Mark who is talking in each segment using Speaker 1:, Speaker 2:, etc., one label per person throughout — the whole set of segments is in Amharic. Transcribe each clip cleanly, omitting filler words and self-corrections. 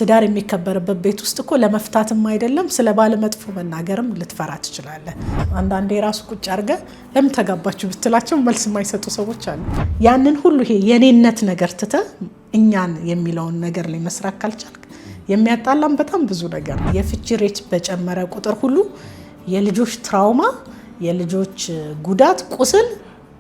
Speaker 1: ትዳር የሚከበርበት ቤት ውስጥ እኮ ለመፍታትም አይደለም ስለ ባለ መጥፎ መናገርም ልትፈራ ትችላለህ። አንዳንዴ ራሱ ቁጭ አርገ ለምን ተጋባችሁ ብትላቸው መልስ የማይሰጡ ሰዎች አሉ። ያንን ሁሉ ይሄ የኔነት ነገር ትተ እኛን የሚለውን ነገር ላይ መስራት ካልቻልክ የሚያጣላም በጣም ብዙ ነገር። የፍቺ ሬት በጨመረ ቁጥር ሁሉ የልጆች ትራውማ፣ የልጆች ጉዳት፣ ቁስል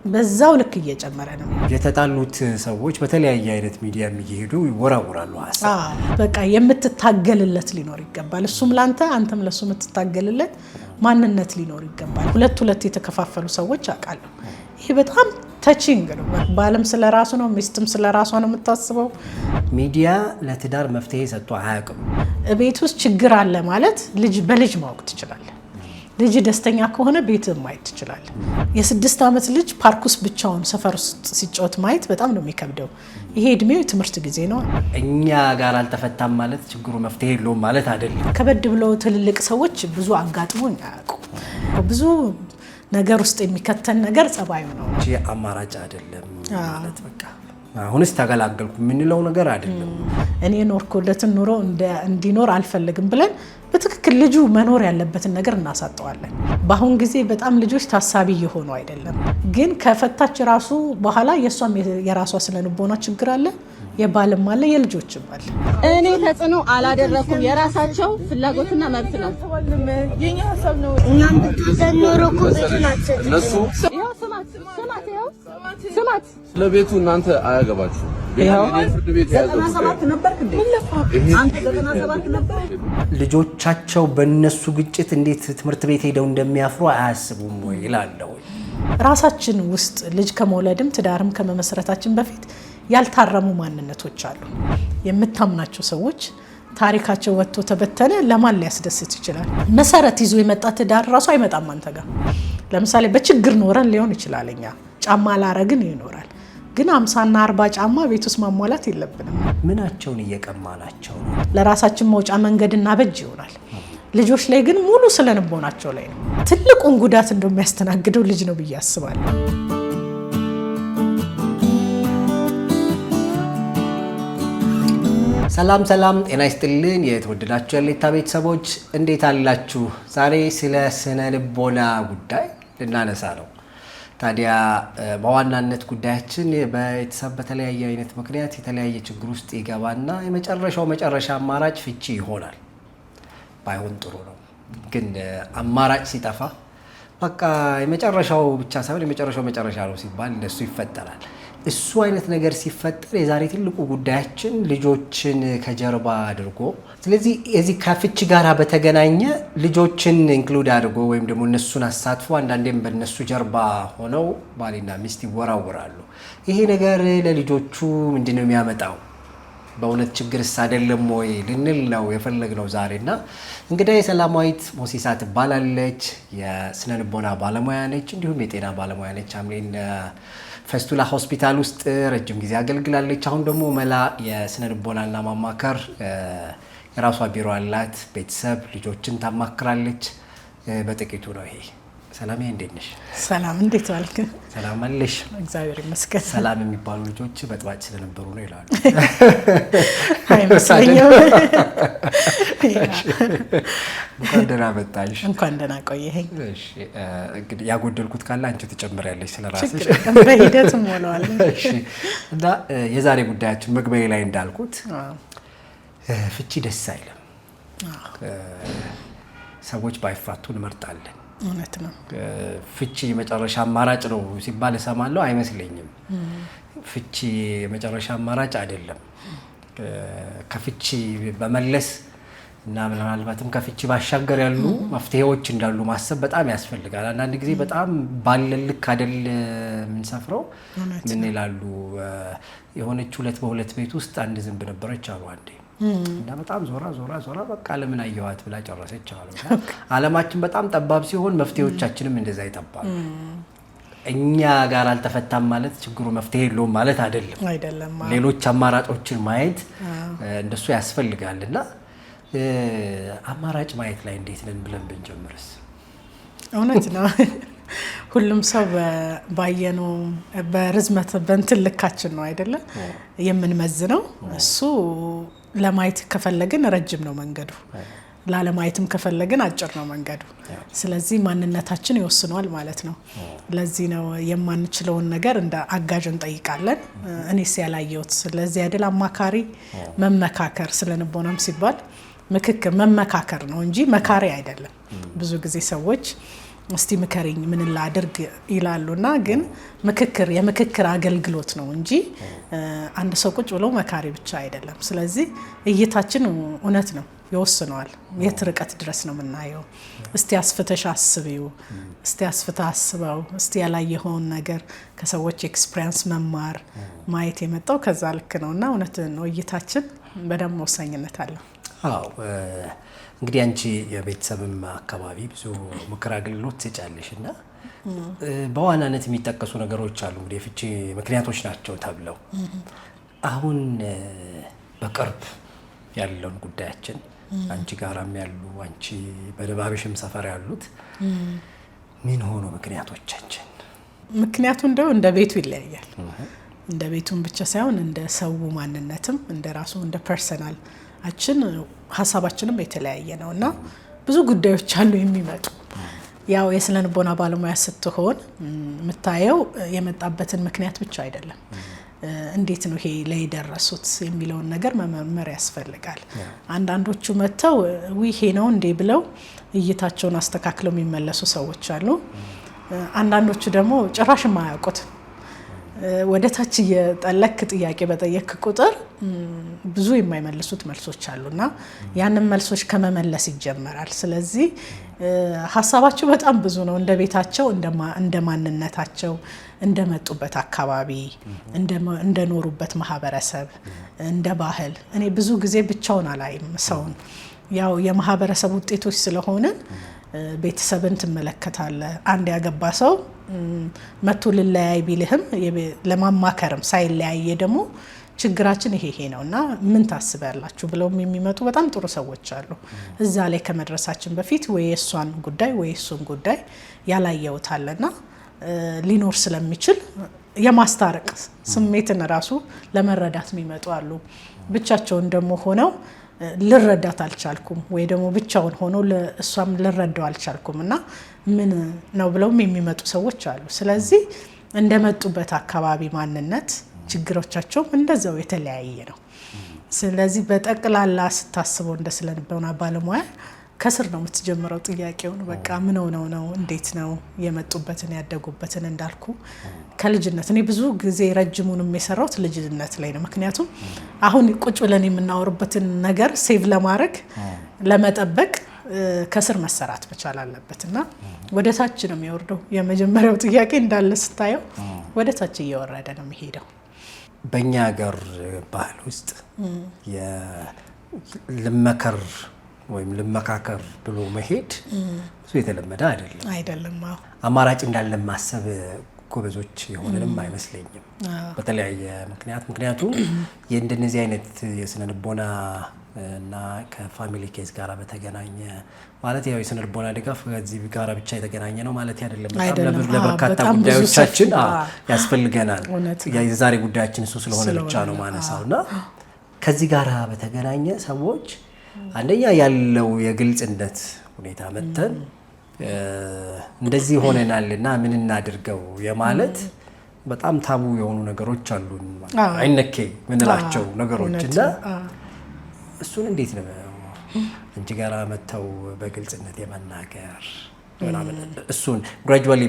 Speaker 1: በዛው ልክ እየጨመረ ነው።
Speaker 2: የተጣሉት ሰዎች በተለያየ አይነት ሚዲያ የሚሄዱ ይወራወራሉ ሐሳብ።
Speaker 1: በቃ የምትታገልለት ሊኖር ይገባል። እሱም ላንተ አንተም ለሱ የምትታገልለት ማንነት ሊኖር ይገባል። ሁለት የተከፋፈሉ ሰዎች አውቃለሁ። ይሄ በጣም ተቺንግ ነው። ባለም ስለራሱ ነው፣ ሚስትም ስለራሷ ነው የምታስበው። ሚዲያ
Speaker 2: ለትዳር መፍትሄ ሰጥቶ አያውቅም።
Speaker 1: ቤት ውስጥ ችግር አለ ማለት ልጅ በልጅ ማወቅ ትችላለህ። ልጅ ደስተኛ ከሆነ ቤት ማየት ትችላለህ። የ6 ዓመት ልጅ ፓርክ ውስጥ ብቻውን ሰፈር ውስጥ ሲጫወት ማየት በጣም ነው የሚከብደው። ይሄ እድሜው የትምህርት ጊዜ ነው።
Speaker 2: እኛ ጋር አልተፈታም ማለት ችግሩ መፍትሄ የለውም ማለት አይደለም።
Speaker 1: ከበድ ብለው ትልልቅ ሰዎች ብዙ አጋጥሞኝ አያውቁም። ብዙ ነገር ውስጥ የሚከተን ነገር ጸባዩ ነው።
Speaker 2: አማራጭ አይደለም ማለት በቃ አሁንስ ተገላገልኩ የምንለው ነገር አይደለም።
Speaker 1: እኔ ኖርኩለትን ኑሮ እንዲኖር አልፈልግም ብለን በትክክል ልጁ መኖር ያለበትን ነገር እናሳጠዋለን። በአሁን ጊዜ በጣም ልጆች ታሳቢ የሆኑ አይደለም። ግን ከፈታች ራሱ በኋላ የሷም የራሷ ስለልቦና ችግር አለ፣ የባልም አለ፣ የልጆችም አለ።
Speaker 3: እኔ ተጽዕኖ አላደረኩም። የራሳቸው ፍላጎትና መብት ነው። የኛ ሀሳብ ነው።
Speaker 4: እኛም ተኖርኩ በትናንት
Speaker 5: እነሱ
Speaker 3: ስማት
Speaker 5: ለቤቱ እናንተ አያገባችሁ። ፍርድ ቤት ያዘው
Speaker 3: 97 ነበር እንዴ? አንተ 97 ነበር።
Speaker 2: ልጆቻቸው በእነሱ ግጭት እንዴት ትምህርት ቤት ሄደው እንደሚያፍሩ አያስቡም ወይ ይላለው።
Speaker 1: ራሳችን ውስጥ ልጅ ከመውለድም ትዳርም ከመመስረታችን በፊት ያልታረሙ ማንነቶች አሉ። የምታምናቸው ሰዎች ታሪካቸው ወጥቶ ተበተነ ለማን ሊያስደስት ይችላል? መሰረት ይዞ የመጣ ትዳር ራሱ አይመጣም አንተ ጋር። ለምሳሌ በችግር ኖረን ሊሆን ይችላል፣ እኛ ጫማ ላረግን ይኖራል። ግን 50 እና 40 ጫማ ቤት ውስጥ ማሟላት የለብንም።
Speaker 2: ምናቸውን እየቀማናቸው ነው?
Speaker 1: ለራሳችን መውጫ መንገድና በጅ ይሆናል። ልጆች ላይ ግን ሙሉ ስለንቦናቸው ላይ ነው። ትልቁን ጉዳት እንደሚያስተናግደው ልጅ ነው ብዬ አስባለሁ።
Speaker 2: ሰላም ጤና ይስጥልን። የተወደዳችሁ የሌታ ቤተሰቦች እንዴት አላችሁ? ዛሬ ስለ ስነ ልቦና ጉዳይ ልናነሳ ነው። ታዲያ በዋናነት ጉዳያችን በቤተሰብ በተለያየ አይነት ምክንያት የተለያየ ችግር ውስጥ ይገባና መጨረሻ አማራጭ ፍቺ ይሆናል። ባይሆን ጥሩ ነው፣ ግን አማራጭ ሲጠፋ በቃ የመጨረሻው ብቻ ሳይሆን የመጨረሻው መጨረሻ ነው ሲባል እንደሱ ይፈጠራል። እሱ አይነት ነገር ሲፈጠር የዛሬ ትልቁ ጉዳያችን ልጆችን ከጀርባ አድርጎ፣ ስለዚህ የዚህ ከፍቺ ጋር በተገናኘ ልጆችን ኢንክሉድ አድርጎ ወይም ደግሞ እነሱን አሳትፎ አንዳንዴም በእነሱ ጀርባ ሆነው ባልና ሚስት ይወራወራሉ። ይሄ ነገር ለልጆቹ ምንድነው የሚያመጣው? በእውነት ችግርስ አይደለም ወይ ልንል ነው የፈለግነው ዛሬና እንግዲህ ሰላማዊት ሞሲሳ ትባላለች። የስነ ልቦና ባለሙያ ነች፣ እንዲሁም የጤና ባለሙያ ነች። አምሌን ፌስቱላ ሆስፒታል ውስጥ ረጅም ጊዜ አገልግላለች። አሁን ደግሞ መላ የስነ ልቦናና ማማከር የራሷ ቢሮ አላት። ቤተሰብ ልጆችን ታማክራለች። በጥቂቱ ነው ይሄ። ሰላም፣ እንዴት ነሽ?
Speaker 1: ሰላም፣ እንዴት ዋልክ?
Speaker 2: ሰላም አለሽ?
Speaker 1: እግዚአብሔር ይመስገን።
Speaker 2: ሰላም የሚባሉ ልጆች በጥባጭ ስለነበሩ ነው ይላሉ።
Speaker 1: አይመስለኝም።
Speaker 2: እንኳን ደህና መጣሽ።
Speaker 1: እንኳን ደህና ቆየኸኝ።
Speaker 2: እሺ፣ እንግዲህ ያጎደልኩት ካለ አንቺ ትጨምሪያለሽ ስለራስሽ።
Speaker 1: በሂደት እንሞላዋለን።
Speaker 2: እሺ። እና የዛሬ ጉዳያችን መግቢያ ላይ እንዳልኩት ፍቺ ደስ አይልም። ሰዎች ባይፋቱ እንመርጣለን።
Speaker 1: እውነት ነው።
Speaker 2: ፍቺ የመጨረሻ አማራጭ ነው ሲባል እሰማለሁ። አይመስለኝም። ፍቺ የመጨረሻ አማራጭ አይደለም። ከፍቺ በመለስ እና ምናልባትም ከፍቺ ባሻገር ያሉ መፍትሄዎች እንዳሉ ማሰብ በጣም ያስፈልጋል። አንዳንድ ጊዜ በጣም ባለልክ አይደል የምንሰፍረው። ምን ይላሉ? የሆነች 2 በ2 ቤት ውስጥ አንድ ዝንብ ነበረች አሉ አንዴ። እና በጣም ዞራ በቃ ለምን አየዋት ብላ ጨረሰች አሉ። ዓለማችን በጣም ጠባብ ሲሆን መፍትሄዎቻችንም እንደዛ ይጠባሉ። እኛ ጋር አልተፈታም ማለት ችግሩ መፍትሄ የለውም ማለት አይደለም። ሌሎች አማራጮችን ማየት እንደሱ ያስፈልጋልና አማራጭ ማየት ላይ እንዴት ነን ብለን ብንጀምርስ?
Speaker 1: እውነት ነው። ሁሉም ሰው ባየነው በርዝመት በእንትን ልካችን ነው አይደለ የምንመዝነው። እሱ ለማየት ከፈለግን ረጅም ነው መንገዱ፣ ላለማየትም ከፈለግን አጭር ነው መንገዱ። ስለዚህ ማንነታችን ይወስነዋል ማለት ነው። ለዚህ ነው የማንችለውን ነገር እንደ አጋዥ እንጠይቃለን። እኔስ ያላየሁት ስለዚህ አይደል አማካሪ መመካከር ስለንቦናም ሲባል ምክክር መመካከር ነው እንጂ መካሪ አይደለም። ብዙ ጊዜ ሰዎች እስቲ ምከሪኝ ምን ላድርግ ይላሉና ግን ምክክር የምክክር አገልግሎት ነው እንጂ አንድ ሰው ቁጭ ብሎ መካሪ ብቻ አይደለም። ስለዚህ እይታችን እውነት ነው ይወስነዋል። የት ርቀት ድረስ ነው የምናየው? እስቲ አስፍተሽ አስቢው፣ እስቲ አስፍተህ አስበው፣ እስቲ ያላየኸውን ነገር ከሰዎች ኤክስፒሪየንስ መማር ማየት የመጣው ከዛ ልክ ነውና እውነት ነው እይታችን በደንብ ወሳኝነት አለው።
Speaker 2: አዎ እንግዲህ አንቺ የቤተሰብም አካባቢ ብዙ ምክር አገልግሎት ትሰጫለሽና በዋናነት የሚጠቀሱ ነገሮች አሉ እንግዲህ የፍቺ ምክንያቶች ናቸው ተብለው አሁን በቅርብ ያለውን ጉዳያችን አንቺ ጋራም ያሉ አንቺ በድባብሽም ሰፈር ያሉት ምን ሆኖ ምክንያቶቻችን?
Speaker 1: ምክንያቱ እንደው እንደ ቤቱ ይለያያል። እንደ ቤቱም ብቻ ሳይሆን እንደ ሰው ማንነትም እንደ ራሱ እንደ ፐርሰናል ሀሳባችንም የተለያየ ነውና ብዙ ጉዳዮች አሉ የሚመጡ። ያው የስነ ልቦና ባለሙያ ስትሆን የምታየው የመጣበትን ምክንያት ብቻ አይደለም፣ እንዴት ነው ይሄ ላይ ደረሱት የሚለውን ነገር መመርመር ያስፈልጋል። አንዳንዶቹ መተው ይሄ ነው እንዴ ብለው እይታቸውን አስተካክለው የሚመለሱ ሰዎች አሉ። አንዳንዶቹ ደግሞ ጭራሽ የማያውቁት ወደ ታች የጠለቅ ጥያቄ በጠየቅ ቁጥር ብዙ የማይመልሱት መልሶች አሉና ያንን መልሶች ከመመለስ ይጀመራል። ስለዚህ ሀሳባቸው በጣም ብዙ ነው። እንደ ቤታቸው እንደ ማንነታቸው እንደመጡበት አካባቢ እንደኖሩበት ማህበረሰብ እንደ ባህል እኔ ብዙ ጊዜ ብቻውን አላይም ሰውን ያው የማህበረሰብ ውጤቶች ስለሆነ ቤተሰብን ትመለከታለ። አንድ ያገባ ሰው መቶ ልለያይ ቢልህም ለማማከርም ሳይለያየ ደግሞ ችግራችን ይሄ ነውና ምን ታስባላችሁ ብለው የሚመጡ በጣም ጥሩ ሰዎች አሉ። እዛ ላይ ከመድረሳችን በፊት ወይ እሷን ጉዳይ ወይ እሱን ጉዳይ ያላየውታልና ሊኖር ስለሚችል የማስታረቅ ስሜትን ራሱ ለመረዳት የሚመጡ አሉ። ብቻቸውን ደግሞ ሆነው ልረዳት አልቻልኩም ወይ ደግሞ ብቻውን ሆኖ እሷም ልረዳው አልቻልኩም እና ምን ነው ብለውም የሚመጡ ሰዎች አሉ። ስለዚህ እንደመጡበት አካባቢ ማንነት ችግሮቻቸው እንደዛው የተለያየ ነው። ስለዚህ በጠቅላላ ስታስበው እንደ ስነ ልቦና ባለሙያ ከስር ነው የምትጀምረው ጥያቄውን። በቃ ምን ሆነው ነው እንዴት ነው የመጡበትን ያደጉበትን እንዳልኩ ከልጅነት እኔ ብዙ ጊዜ ረጅሙንም የሰራሁት ልጅነት ላይ ነው። ምክንያቱም አሁን ቁጭ ብለን የምናወርበትን ነገር ሴቭ ለማድረግ ለመጠበቅ ከስር መሰራት መቻል አለበትና ወደ ታች ነው የሚወርደው። የመጀመሪያው ጥያቄ እንዳለ ስታየው ወደ ታች እየወረደ ነው የሚሄደው።
Speaker 2: በእኛ ሀገር ባህል ውስጥ ልመከር ወይም ልመካከር ብሎ መሄድ ብዙ የተለመደ አይደለም። አማራጭ እንዳለ ማሰብ ጎበዞች የሆነንም አይመስለኝም በተለያየ ምክንያቱም የእንደነዚህ አይነት የስነ ልቦና እና ከፋሚሊ ኬዝ ጋር በተገናኘ ማለት ያው የስነ ልቦና ድጋፍ ከዚህ ጋር ብቻ የተገናኘ ነው ማለት አይደለም። ለበርካታ ጉዳዮቻችን ያስፈልገናል። የዛሬ ጉዳያችን እሱ ስለሆነ ብቻ ነው ማነሳውና ከዚህ ጋር በተገናኘ ሰዎች አንደኛ ያለው የግልጽነት ሁኔታ መተን እንደዚህ ሆነናልና ምን እናድርገው የማለት በጣም ታቡ የሆኑ ነገሮች አሉ። አይነኬ ምንላቸው ነገሮችና እሱን እንዴት ነው አንቺ ጋር መተው በግልጽነት የመናገር ምናምን እሱን ግራጁዋሊ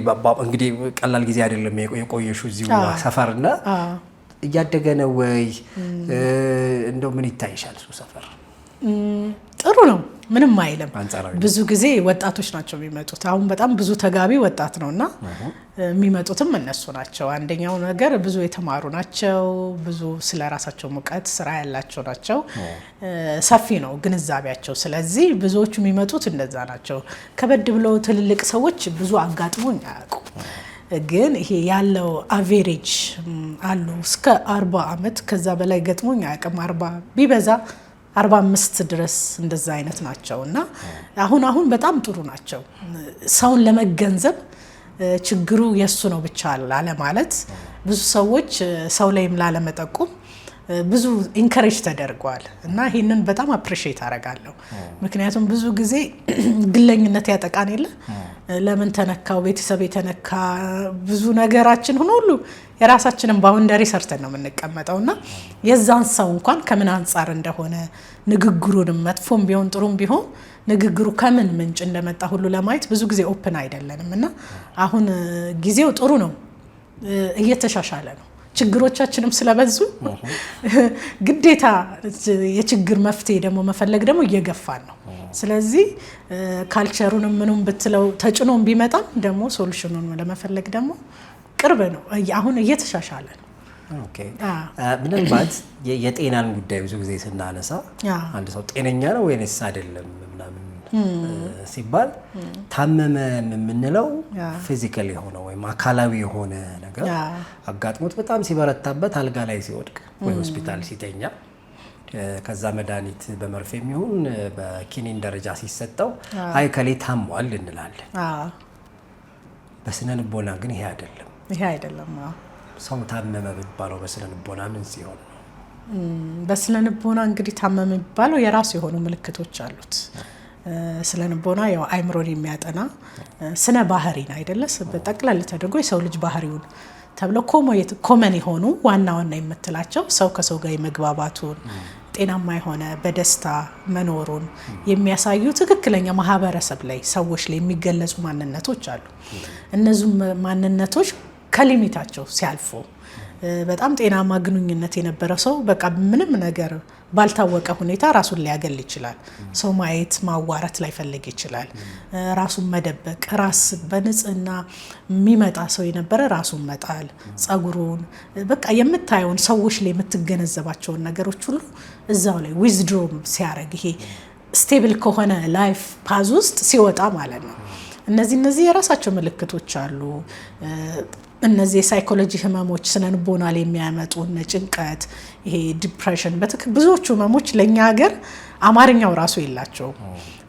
Speaker 2: እንግዲህ ቀላል ጊዜ አይደለም የቆየሽው እዚሁ ሰፈርና እያደገ ነው ወይ እንደው ምን ይታይሻል እሱ ሰፈር?
Speaker 1: ጥሩ ነው፣ ምንም አይልም። ብዙ ጊዜ ወጣቶች ናቸው የሚመጡት። አሁን በጣም ብዙ ተጋቢ ወጣት ነውና የሚመጡትም እነሱ ናቸው። አንደኛው ነገር ብዙ የተማሩ ናቸው፣ ብዙ ስለ ራሳቸው ሙቀት ስራ ያላቸው ናቸው፣ ሰፊ ነው ግንዛቤያቸው። ስለዚህ ብዙዎቹ የሚመጡት እንደዛ ናቸው። ከበድ ብለው ትልልቅ ሰዎች ብዙ አጋጥሞኝ አያውቁ። ግን ይሄ ያለው አቬሬጅ አሉ እስከ 40 ዓመት ከዛ በላይ ገጥሞኝ አያውቅም። 40 ቢበዛ 45 ድረስ እንደዛ አይነት ናቸውና አሁን በጣም ጥሩ ናቸው። ሰውን ለመገንዘብ ችግሩ የሱ ነው ብቻ አለ ማለት ብዙ ሰዎች ሰው ላይም ላለመጠቁም ብዙ ኢንከሬጅ ተደርጓል እና ይሄንን በጣም አፕሪሺየት አደርጋለሁ። ምክንያቱም ብዙ ጊዜ ግለኝነት ያጠቃን የለ ለምን ተነካው ቤተሰብ የተነካ ብዙ ነገራችን ሁሉ የራሳችንን ባውንደሪ ሰርተን ነው የምንቀመጠውና የዛን ሰው እንኳን ከምን አንፃር እንደሆነ ንግግሩንም መጥፎም ቢሆን ጥሩም ቢሆን ንግግሩ ከምን ምንጭ እንደመጣ ሁሉ ለማየት ብዙ ጊዜ ኦፕን አይደለንም እና አሁን ጊዜው ጥሩ ነው፣ እየተሻሻለ ነው። ችግሮቻችንም ስለበዙ ግዴታ የችግር መፍትሄ ደግሞ መፈለግ ደግሞ እየገፋን ነው። ስለዚህ ካልቸሩንም ምኑም ብትለው ተጭኖም ቢመጣም ደግሞ ሶሉሽኑን ለመፈለግ ደግሞ ቅርብ ነው። አሁን እየተሻሻለ ነው።
Speaker 2: ኦኬ ምናልባት የጤናን ጉዳይ ብዙ ጊዜ ስናነሳ አንድ ሰው ጤነኛ ነው ወይስ አይደለም ምናምን ሲባል ታመመ የምንለው ፊዚካሊ የሆነ ወይም አካላዊ የሆነ ነገር አጋጥሞት በጣም ሲበረታበት አልጋ ላይ ሲወድቅ ወይ ሆስፒታል ሲተኛ ከዛ መድኃኒት በመርፌም ይሁን በኪኒን ደረጃ ሲሰጠው አይ ከሌ ታሟል እንላለን። በስነ ልቦና ግን ይሄ አይደለም። ሰው ታመመ ቢባለው በስነ ልቦና ምን ሲሆን ነው?
Speaker 1: በስነ ልቦና እንግዲህ ታመመ ቢባለው የራሱ የሆኑ ምልክቶች አሉት። ስለ ልቦና ያው አይምሮን የሚያጠና ስነ ባህሪን አይደለ በጠቅላላ ተደርጎ የሰው ልጅ ባህሪውን ተብሎ ኮመን የሆኑ ዋና የምትላቸው ሰው ከሰው ጋር የመግባባቱን ጤናማ የሆነ በደስታ መኖሩን የሚያሳዩ ትክክለኛ ማህበረሰብ ላይ ሰዎች ላይ የሚገለጹ ማንነቶች አሉ። እነዚህ ማንነቶች ከሊሚታቸው ሲያልፉ በጣም ጤናማ ግንኙነት የነበረው ሰው በቃ ምንም ነገር ባልታወቀ ሁኔታ ራሱን ሊያገል ይችላል። ሰው ማየት ማዋራት ላይ ፈልግ ይችላል። ራሱን መደበቅ፣ ራስ በንጽህና የሚመጣ ሰው የነበረ ራሱን መጣል፣ ጸጉሩን በቃ የምታየውን ሰዎች ላይ የምትገነዘባቸውን ነገሮች ሁሉ እዛው ላይ ዊዝድሮ ሲያደርግ ይሄ ስቴብል ከሆነ ላይፍ ፓዝ ውስጥ ሲወጣ ማለት ነው። እነዚህ የራሳቸው ምልክቶች አሉ። እነዚህ የሳይኮሎጂ ህመሞች ስነልቦና ላይ የሚያመጡ ጭንቀት፣ ይሄ ዲፕሬሽን ብዙዎቹ ህመሞች ለኛ ሀገር አማርኛው ራሱ የላቸውም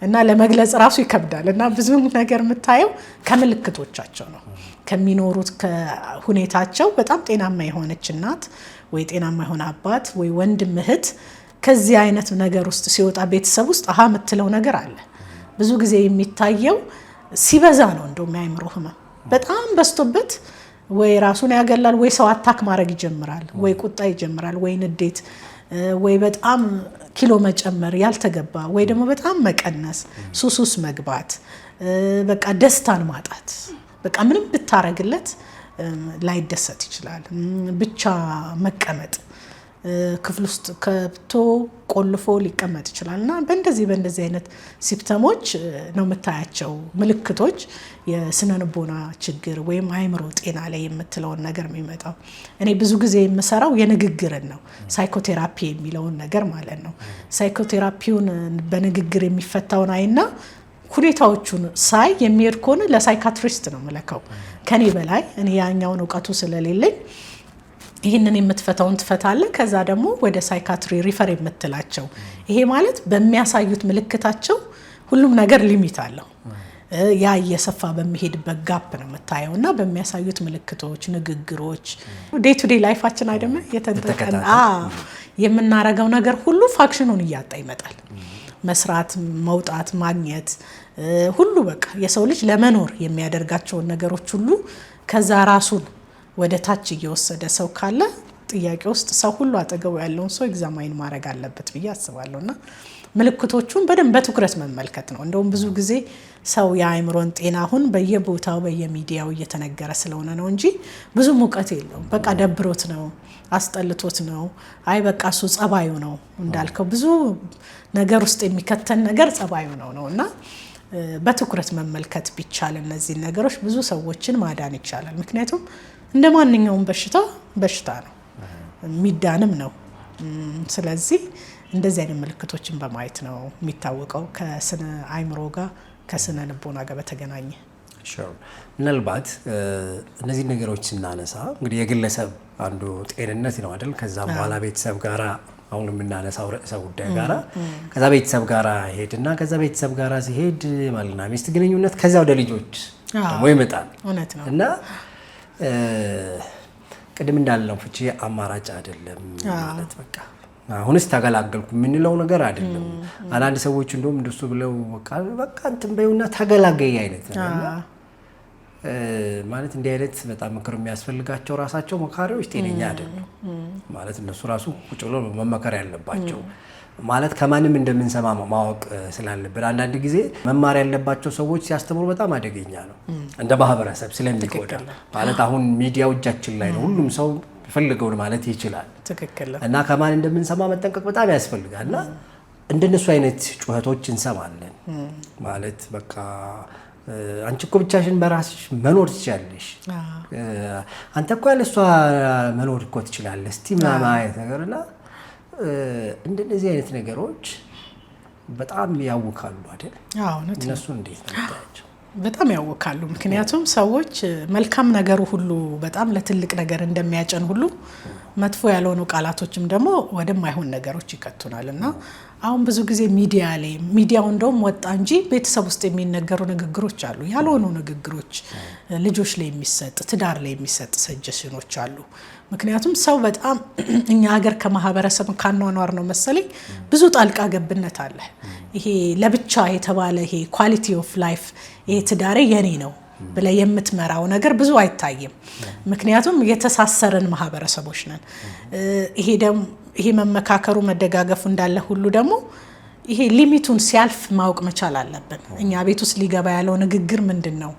Speaker 1: እና ለመግለጽ ራሱ ይከብዳል እና ብዙ ነገር የምታየው ከምልክቶቻቸው ነው ከሚኖሩት ከሁኔታቸው። በጣም ጤናማ የሆነች እናት ወይ ጤናማ የሆነ አባት ወይ ወንድም እህት ከዚህ አይነት ነገር ውስጥ ሲወጣ ቤተሰብ ውስጥ አሃ የምትለው ነገር አለ። ብዙ ጊዜ የሚታየው ሲበዛ ነው። እንደውም የአእምሮ ህመም በጣም በዝቶበት ወይ ራሱን ያገላል፣ ወይ ሰው አታክ ማድረግ ይጀምራል፣ ወይ ቁጣ ይጀምራል፣ ወይ ንዴት፣ ወይ በጣም ኪሎ መጨመር ያልተገባ፣ ወይ ደግሞ በጣም መቀነስ፣ ሱስ መግባት፣ በቃ ደስታን ማጣት። በቃ ምንም ብታረግለት ላይደሰት ይችላል። ብቻ መቀመጥ፣ ክፍል ውስጥ ከብቶ ቆልፎ ሊቀመጥ ይችላል እና በእንደዚህ አይነት ሲምፕተሞች ነው የምታያቸው ምልክቶች የስነ ልቦና ችግር ወይም አእምሮ ጤና ላይ የምትለውን ነገር የሚመጣው። እኔ ብዙ ጊዜ የምሰራው የንግግርን ነው፣ ሳይኮቴራፒ የሚለውን ነገር ማለት ነው። ሳይኮቴራፒውን በንግግር የሚፈታውን አይና ሁኔታዎቹን ሳይ የሚሄድ ከሆነ ለሳይካትሪስት ነው የምለከው ከኔ በላይ እኔ ያኛውን እውቀቱ ስለሌለኝ ይህንን የምትፈታውን ትፈታለህ፣ ከዛ ደግሞ ወደ ሳይካትሪ ሪፈር የምትላቸው። ይሄ ማለት በሚያሳዩት ምልክታቸው ሁሉም ነገር ሊሚት አለው። ያ እየሰፋ በሚሄድበት ጋፕ ነው የምታየው እና በሚያሳዩት ምልክቶች፣ ንግግሮች ዴይ ቱ ዴይ ላይፋችን አይደለም የተንጠቀን የምናረገው ነገር ሁሉ ፋክሽኑን እያጣ ይመጣል። መስራት፣ መውጣት፣ ማግኘት ሁሉ በቃ የሰው ልጅ ለመኖር የሚያደርጋቸውን ነገሮች ሁሉ ከዛ ራሱን ወደ ታች እየወሰደ ሰው ካለ ጥያቄ ውስጥ ሰው ሁሉ አጠገቡ ያለውን ሰው ኤግዛማይን ማድረግ አለበት ብዬ አስባለሁና ምልክቶቹን በደንብ በትኩረት መመልከት ነው። እንደውም ብዙ ጊዜ ሰው የአእምሮን ጤና አሁን በየቦታው በየሚዲያው እየተነገረ ስለሆነ ነው እንጂ ብዙ ሙቀት የለውም። በቃ ደብሮት ነው፣ አስጠልቶት ነው፣ አይ በቃ እሱ ጸባዩ ነው እንዳልከው ብዙ ነገር ውስጥ የሚከተን ነገር ጸባዩ ነው እና በትኩረት መመልከት ቢቻል እነዚህ ነገሮች ብዙ ሰዎችን ማዳን ይቻላል። ምክንያቱም እንደ ማንኛውም በሽታ ነው፣ የሚዳንም ነው። ስለዚህ እንደዚህ አይነት ምልክቶችን በማየት ነው የሚታወቀው ከስነ አእምሮ ጋር ከስነ ልቦና ጋር በተገናኘ።
Speaker 2: ምናልባት እነዚህ ነገሮች ስናነሳ እንግዲህ የግለሰብ አንዱ ጤንነት ነው አይደል? ከዛም በኋላ ቤተሰብ ጋራ አሁን የምናነሳው ርዕሰ ጉዳይ ጋራ ከዛ ቤተሰብ ጋራ ሄድና ከዛ ቤተሰብ ጋራ ሲሄድ ባልና ሚስት ግንኙነት ከዛ ወደ ልጆች ደግሞ ይመጣል።
Speaker 1: እውነት ነው።
Speaker 2: እና ቅድም እንዳልነው ፍቺ አማራጭ አይደለም ማለት በቃ አሁንስ ተገላገልኩ ምንለው ነገር አይደለም። አንዳንድ ሰዎች እንደውም እንደሱ ብለው በቃ እንትን በይውና ተገላገይ አይነት ነው ማለት እንዲህ አይነት በጣም ምክር የሚያስፈልጋቸው ራሳቸው መካሪዎች ጤነኛ አይደሉም ማለት እነሱ ራሱ ቁጭ ብለው መመከር ያለባቸው ማለት ከማንም እንደምንሰማ ማወቅ ስላለብን አንዳንድ ጊዜ መማር ያለባቸው ሰዎች ሲያስተምሩ በጣም አደገኛ ነው እንደ ማህበረሰብ ስለሚጎዳ ማለት አሁን ሚዲያው እጃችን ላይ ነው ሁሉም ሰው ፈልገውን ማለት ይችላል
Speaker 1: ትክክል
Speaker 2: እና ከማን እንደምንሰማ መጠንቀቅ በጣም ያስፈልጋልና እንደነሱ አይነት ጩኸቶች እንሰማለን ማለት በቃ አንቺ እኮ ብቻሽን በራስሽ መኖር ትችያለሽ አንተ እኮ ያለሷ መኖር እኮ ትችላለህ እስቲ ማማየት ነገርና እንደዚህ አይነት ነገሮች በጣም ያውካሉ አይደል? አዎ ነው። እነሱ እንዴት ነው
Speaker 1: በጣም ያውካሉ። ምክንያቱም ሰዎች መልካም ነገሩ ሁሉ በጣም ለትልቅ ነገር እንደሚያጨን ሁሉ መጥፎ ያልሆኑ ቃላቶችም ደግሞ ወደማይሆን ነገሮች ይከቱናልና አሁን ብዙ ጊዜ ሚዲያው እንደውም ወጣ እንጂ ቤተሰብ ውስጥ የሚነገሩ ንግግሮች አሉ ያልሆኑ ንግግሮች ልጆች ላይ የሚሰጥ ትዳር ላይ የሚሰጥ ሰጀሽኖች አሉ። ምክንያቱም ሰው በጣም እኛ ሀገር ከማህበረሰብ ካኗኗር ነው መሰለኝ ብዙ ጣልቃ ገብነት አለ። ይሄ ለብቻ የተባለ ይሄ ኳሊቲ ኦፍ ላይፍ ይሄ ትዳሬ የኔ ነው ብለ የምትመራው ነገር ብዙ አይታይም። ምክንያቱም የተሳሰረን ማህበረሰቦች ነን። ይሄ መመካከሩ መደጋገፉ እንዳለ ሁሉ ደግሞ ይሄ ሊሚቱን ሲያልፍ ማወቅ መቻል አለብን። እኛ ቤት ውስጥ ሊገባ ያለው ንግግር ምንድነው?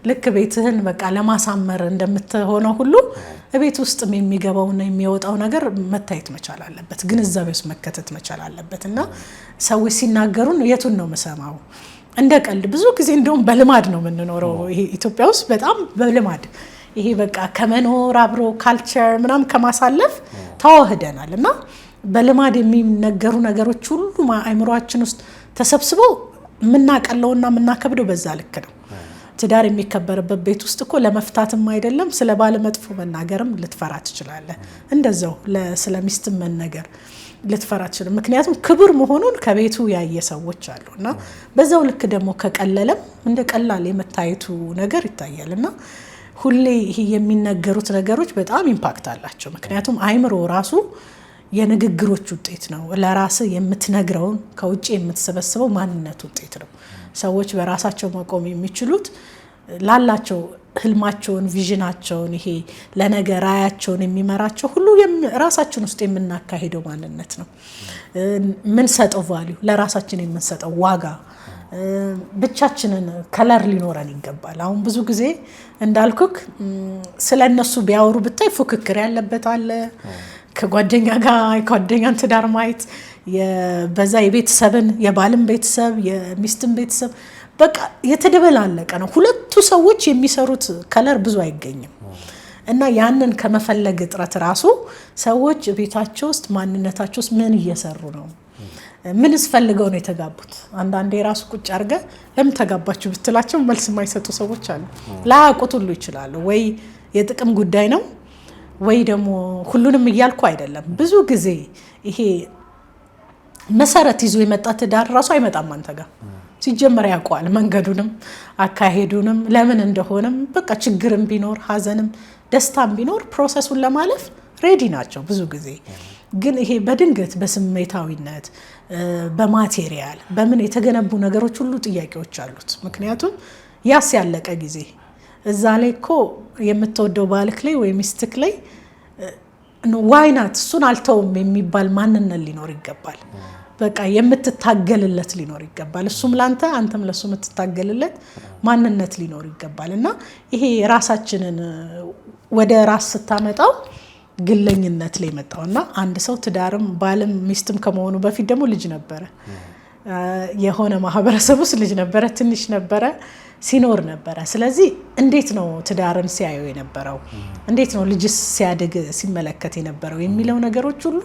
Speaker 1: ልክ ቤትህን በቃ ለማሳመር እንደምትሆነው ሁሉ ቤት ውስጥ የሚገባውና የሚወጣው ነገር መታየት መቻል አለበት። ግንዛቤ ውስጥ መከተት መቻል አለበት እና ሰዎች ሲናገሩን የቱን ነው መሰማው? እንደ ቀልድ ብዙ ጊዜ እንደውም በልማድ ነው የምንኖረው። ይሄ ኢትዮጵያ ውስጥ በጣም በልማድ ይሄ በቃ ከመኖር አብሮ ካልቸር ምናምን ከማሳለፍ ተዋህደናል እና በልማድ የሚነገሩ ነገሮች ሁሉ አእምሮአችን ውስጥ ተሰብስበው የምናቀለውና የምናከብደው በዛ ልክ ነው። ትዳር የሚከበርበት ቤት ውስጥ እኮ ለመፍታትም አይደለም ስለ ባለ መጥፎ መናገርም ልትፈራ ትችላለህ። እንደዛው ስለ ሚስትም መነገር ልትፈራ ትችላለህ። ምክንያቱም ክብር መሆኑን ከቤቱ ያየ ሰዎች አሉና በዛው ልክ ደግሞ ከቀለለም እንደ ቀላል የመታየቱ ነገር ይታያልና ሁሌ ይሄ የሚነገሩት ነገሮች በጣም ኢምፓክት አላቸው። ምክንያቱም አእምሮ ራሱ የንግግሮች ውጤት ነው። ለራስ የምትነግረውን ከውጪ የምትሰበስበው ማንነት ውጤት ነው። ሰዎች በራሳቸው መቆም የሚችሉት ላላቸው ህልማቸውን ቪዥናቸውን ይሄ ለነገ ራያቸውን የሚመራቸው ሁሉ ራሳችን ውስጥ የምናካሄደው ማንነት ነው። ምን ሰጠው ቫልዩ ለራሳችን የምንሰጠው ዋጋ ብቻችንን ከለር ሊኖረን ይገባል። አሁን ብዙ ጊዜ እንዳልኩክ ስለነሱ ቢያወሩ ብታይ ፉክክር ያለበት አለ። ከጓደኛ ጋር ጓደኛን ትዳር ማየት በዛ የቤተሰብን የባልም ቤተሰብ የሚስትም ቤተሰብ በቃ የተደበላለቀ ነው። ሁለቱ ሰዎች የሚሰሩት ከለር ብዙ አይገኝም እና ያንን ከመፈለግ ጥረት ራሱ ሰዎች ቤታቸው ውስጥ ማንነታቸው ውስጥ ምን እየሰሩ ነው? ምንስ ፈልገው ነው የተጋቡት? አንዳንዴ ራሱ ቁጭ አድርገ ለምን ተጋባችሁ ብትላቸው መልስ የማይሰጡ ሰዎች አሉ። ላያውቁት ሁሉ ይችላሉ። ወይ የጥቅም ጉዳይ ነው ወይ ደግሞ ሁሉንም እያልኩ አይደለም። ብዙ ጊዜ ይሄ መሰረት ይዞ የመጣ ትዳር ራሱ አይመጣም አንተ ጋር ሲጀመር ያውቀዋል መንገዱንም አካሄዱንም ለምን እንደሆነም በቃ ችግርም ቢኖር ሀዘንም ደስታም ቢኖር ፕሮሰሱን ለማለፍ ሬዲ ናቸው ብዙ ጊዜ። ግን ይሄ በድንገት በስሜታዊነት በማቴሪያል በምን የተገነቡ ነገሮች ሁሉ ጥያቄዎች አሉት። ምክንያቱም ያስ ያለቀ ጊዜ እዛ ላይ እኮ የምትወደው ባልክ ላይ ወይ ሚስትክ ላይ ዋይናት እሱን አልተውም የሚባል ማንነት ሊኖር ይገባል። በቃ የምትታገልለት ሊኖር ይገባል። እሱም ላንተ አንተም ለሱ የምትታገልለት ማንነት ሊኖር ይገባል እና ይሄ ራሳችንን ወደ ራስ ስታመጣው ግለኝነት ላይ መጣውና አንድ ሰው ትዳርም ባልም ሚስትም ከመሆኑ በፊት ደግሞ ልጅ ነበረ። የሆነ ማህበረሰብ ውስጥ ልጅ ነበረ፣ ትንሽ ነበረ፣ ሲኖር ነበረ። ስለዚህ እንዴት ነው ትዳርን ሲያየው የነበረው? እንዴት ነው ልጅስ ሲያድግ ሲመለከት የነበረው የሚለው ነገሮች ሁሉ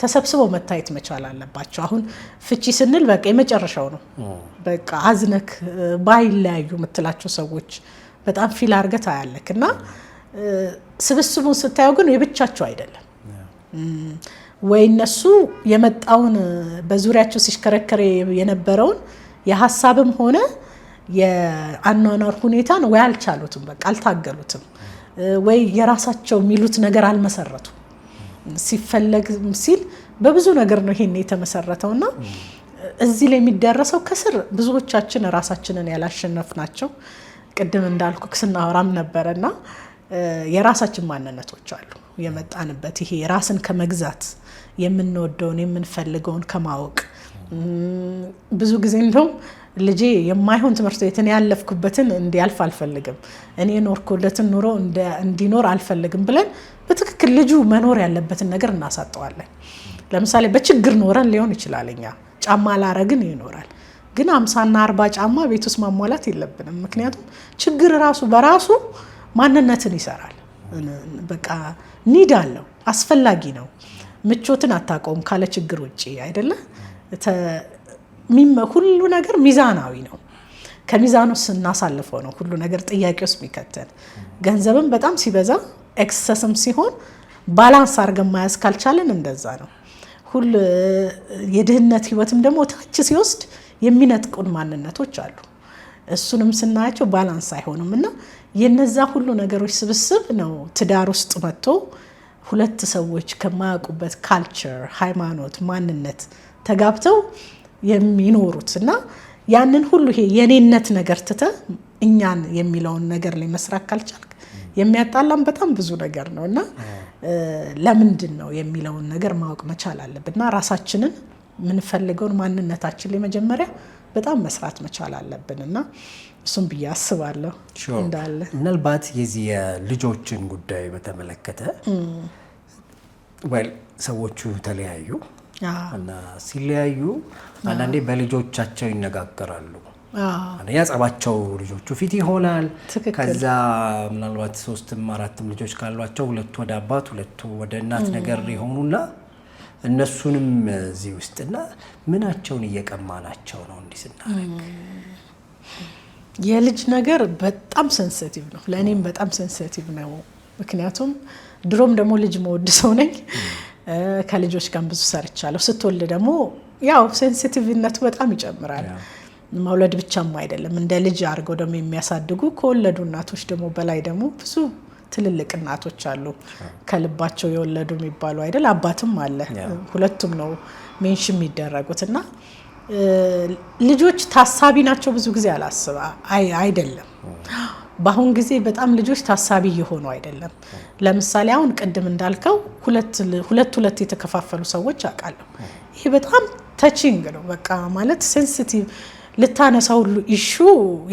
Speaker 1: ተሰብስበው መታየት መቻል አለባቸው። አሁን ፍቺ ስንል በቃ የመጨረሻው ነው። በቃ አዝነክ ባይለያዩ የምትላቸው ሰዎች በጣም ፊል አርገት አያለክ እና ስብስቡን ስታየው ግን የብቻቸው አይደለም። ወይ እነሱ የመጣውን በዙሪያቸው ሲሽከረከረ የነበረውን የሀሳብም ሆነ የአኗኗር ሁኔታን ወይ አልቻሉትም፣ በቃ አልታገሉትም። ወይ የራሳቸው የሚሉት ነገር አልመሰረቱ ሲፈለግ ሲል በብዙ ነገር ነው ይሄን የተመሰረተውና እዚህ ላይ የሚደረሰው ከስር ብዙዎቻችን ራሳችንን ያላሸነፍናቸው ቅድም እንዳልኩ ስናወራም ነበርና የራሳችን ማንነቶች አሉ የመጣንበት ይሄ ራስን ከመግዛት የምንወደውን የምንፈልገውን ከማወቅ ብዙ ጊዜ እንደው ልጄ የማይሆን ትምህርት ቤትን ያለፍኩበትን እንዲያልፍ አልፈልግም እኔ ኖርኩለትን ኑሮ እንዲኖር አልፈልግም ብለን በትክክል ልጁ መኖር ያለበትን ነገር እናሳጠዋለን ለምሳሌ በችግር ኖረን ሊሆን ይችላልኛ ጫማ ላረግን ይኖራል ግን 50 እና 40 ጫማ ቤት ውስጥ ማሟላት የለብንም ምክንያቱም ችግር ራሱ በራሱ ማንነትን ይሰራል በቃ ኒድ አለው አስፈላጊ ነው ምቾትን አታቆም ካለ ችግር ውጪ አይደለ ሁሉ ነገር ሚዛናዊ ነው ከሚዛኑ ስናሳልፈው ነው ሁሉ ነገር ጥያቄ ውስጥ የሚከተል ገንዘብም በጣም ሲበዛ ኤክሰስም ሲሆን ባላንስ አድርገን ማያዝ ካልቻለን እንደዛ ነው ሁሉ የድህነት ህይወትም ደግሞ ታች ሲወስድ የሚነጥቁን ማንነቶች አሉ እሱንም ስናያቸው ባላንስ አይሆኑምና የነዛ ሁሉ ነገሮች ስብስብ ነው ትዳር ውስጥ መጥቶ ሁለት ሰዎች ከማያውቁበት ካልቸር ሃይማኖት ማንነት ተጋብተው የሚኖሩትና ያንን ሁሉ ይሄ የኔነት ነገር ትተ እኛን የሚለውን ነገር ላይ መስራት ካልቻልክ የሚያጣላም በጣም ብዙ ነገር ነውና ለምንድን ነው የሚለውን ነገር ማወቅ መቻል አለብንና ራሳችንን ምን ፈልገውን ማንነታችን ላይ መጀመሪያ በጣም መስራት መቻል አለብንና እሱም በያስባለሁ እንዳለ
Speaker 2: ምናልባት የዚህ የልጆችን ጉዳይ በተመለከተ ሰዎቹ ተለያዩ እና ሲለያዩ አንዳንዴ በልጆቻቸው ይነጋገራሉ አንደኛ ጸባቸው ልጆቹ ፊት ይሆናል ከዛ ምናልባት 3ም 4ም ልጆች ካሏቸው ሁለቱ ወደ አባት ሁለቱ ወደ እናት ነገር ይሆኑና እነሱንም እዚህ ውስጥና ምናቸውን እየቀማናቸው ነው እንዲስናረግ
Speaker 1: የልጅ ነገር በጣም ሴንሲቲቭ ነው ለኔም በጣም ሴንሲቲቭ ነው ምክንያቱም ድሮም ደግሞ ልጅ መወድ ሰው ነኝ ከልጆች ጋር ብዙ ሰርቻለሁ ስትወልድ ደግሞ ያው ሴንሲቲቭነቱ በጣም ይጨምራል መውለድ ብቻም አይደለም እንደ ልጅ አርገው ደግሞ የሚያሳድጉ ከወለዱ እናቶች ደግሞ በላይ ደግሞ ብዙ ትልልቅ እናቶች አሉ ከልባቸው የወለዱ የሚባሉ አይደል አባትም አለ ሁለቱም ነው ሜንሽን የሚደረጉትና ልጆች ታሳቢ ናቸው ብዙ ጊዜ አላስባ አይደለም በአሁን ጊዜ በጣም ልጆች ታሳቢ የሆኑ አይደለም ለምሳሌ አሁን ቅድም እንዳልከው ሁለት የተከፋፈሉ ሰዎች አውቃለሁ ይሄ በጣም ታቺንግ ነው በቃ ማለት ሴንሲቲቭ ልታነሳው ሁሉ ኢሹ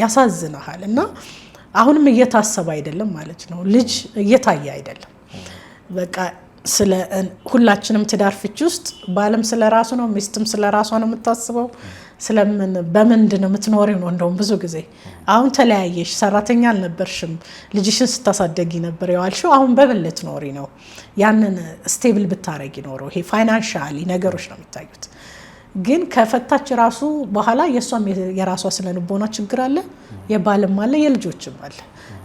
Speaker 1: ያሳዝናል እና አሁንም እየታሰበ አይደለም ማለት ነው ልጅ እየታየ አይደለም በቃ ስለ ሁላችንም ትዳር ፍቺ ውስጥ ባለም ስለ ራሱ ነው ሚስትም ስለ ራሷ ነው የምታስበው ስለምን በመንድነው የምትኖሪው ነው እንደውም ብዙ ጊዜ አሁን ተለያየሽ ሰራተኛ አልነበርሽም ልጅሽን ስታሳደጊ ነበር ያልሽው አሁን በበለት ኖሪ ነው ያንን ስቴብል ብታረጊ ኖሮ ይሄ ፋይናንሻሊ ነገሮች ነው የሚታዩት ግን ከፈታች ራሱ በኋላ የሷም የራሷ ስለልቦና ችግር አለ የባልም አለ የልጆችም አለ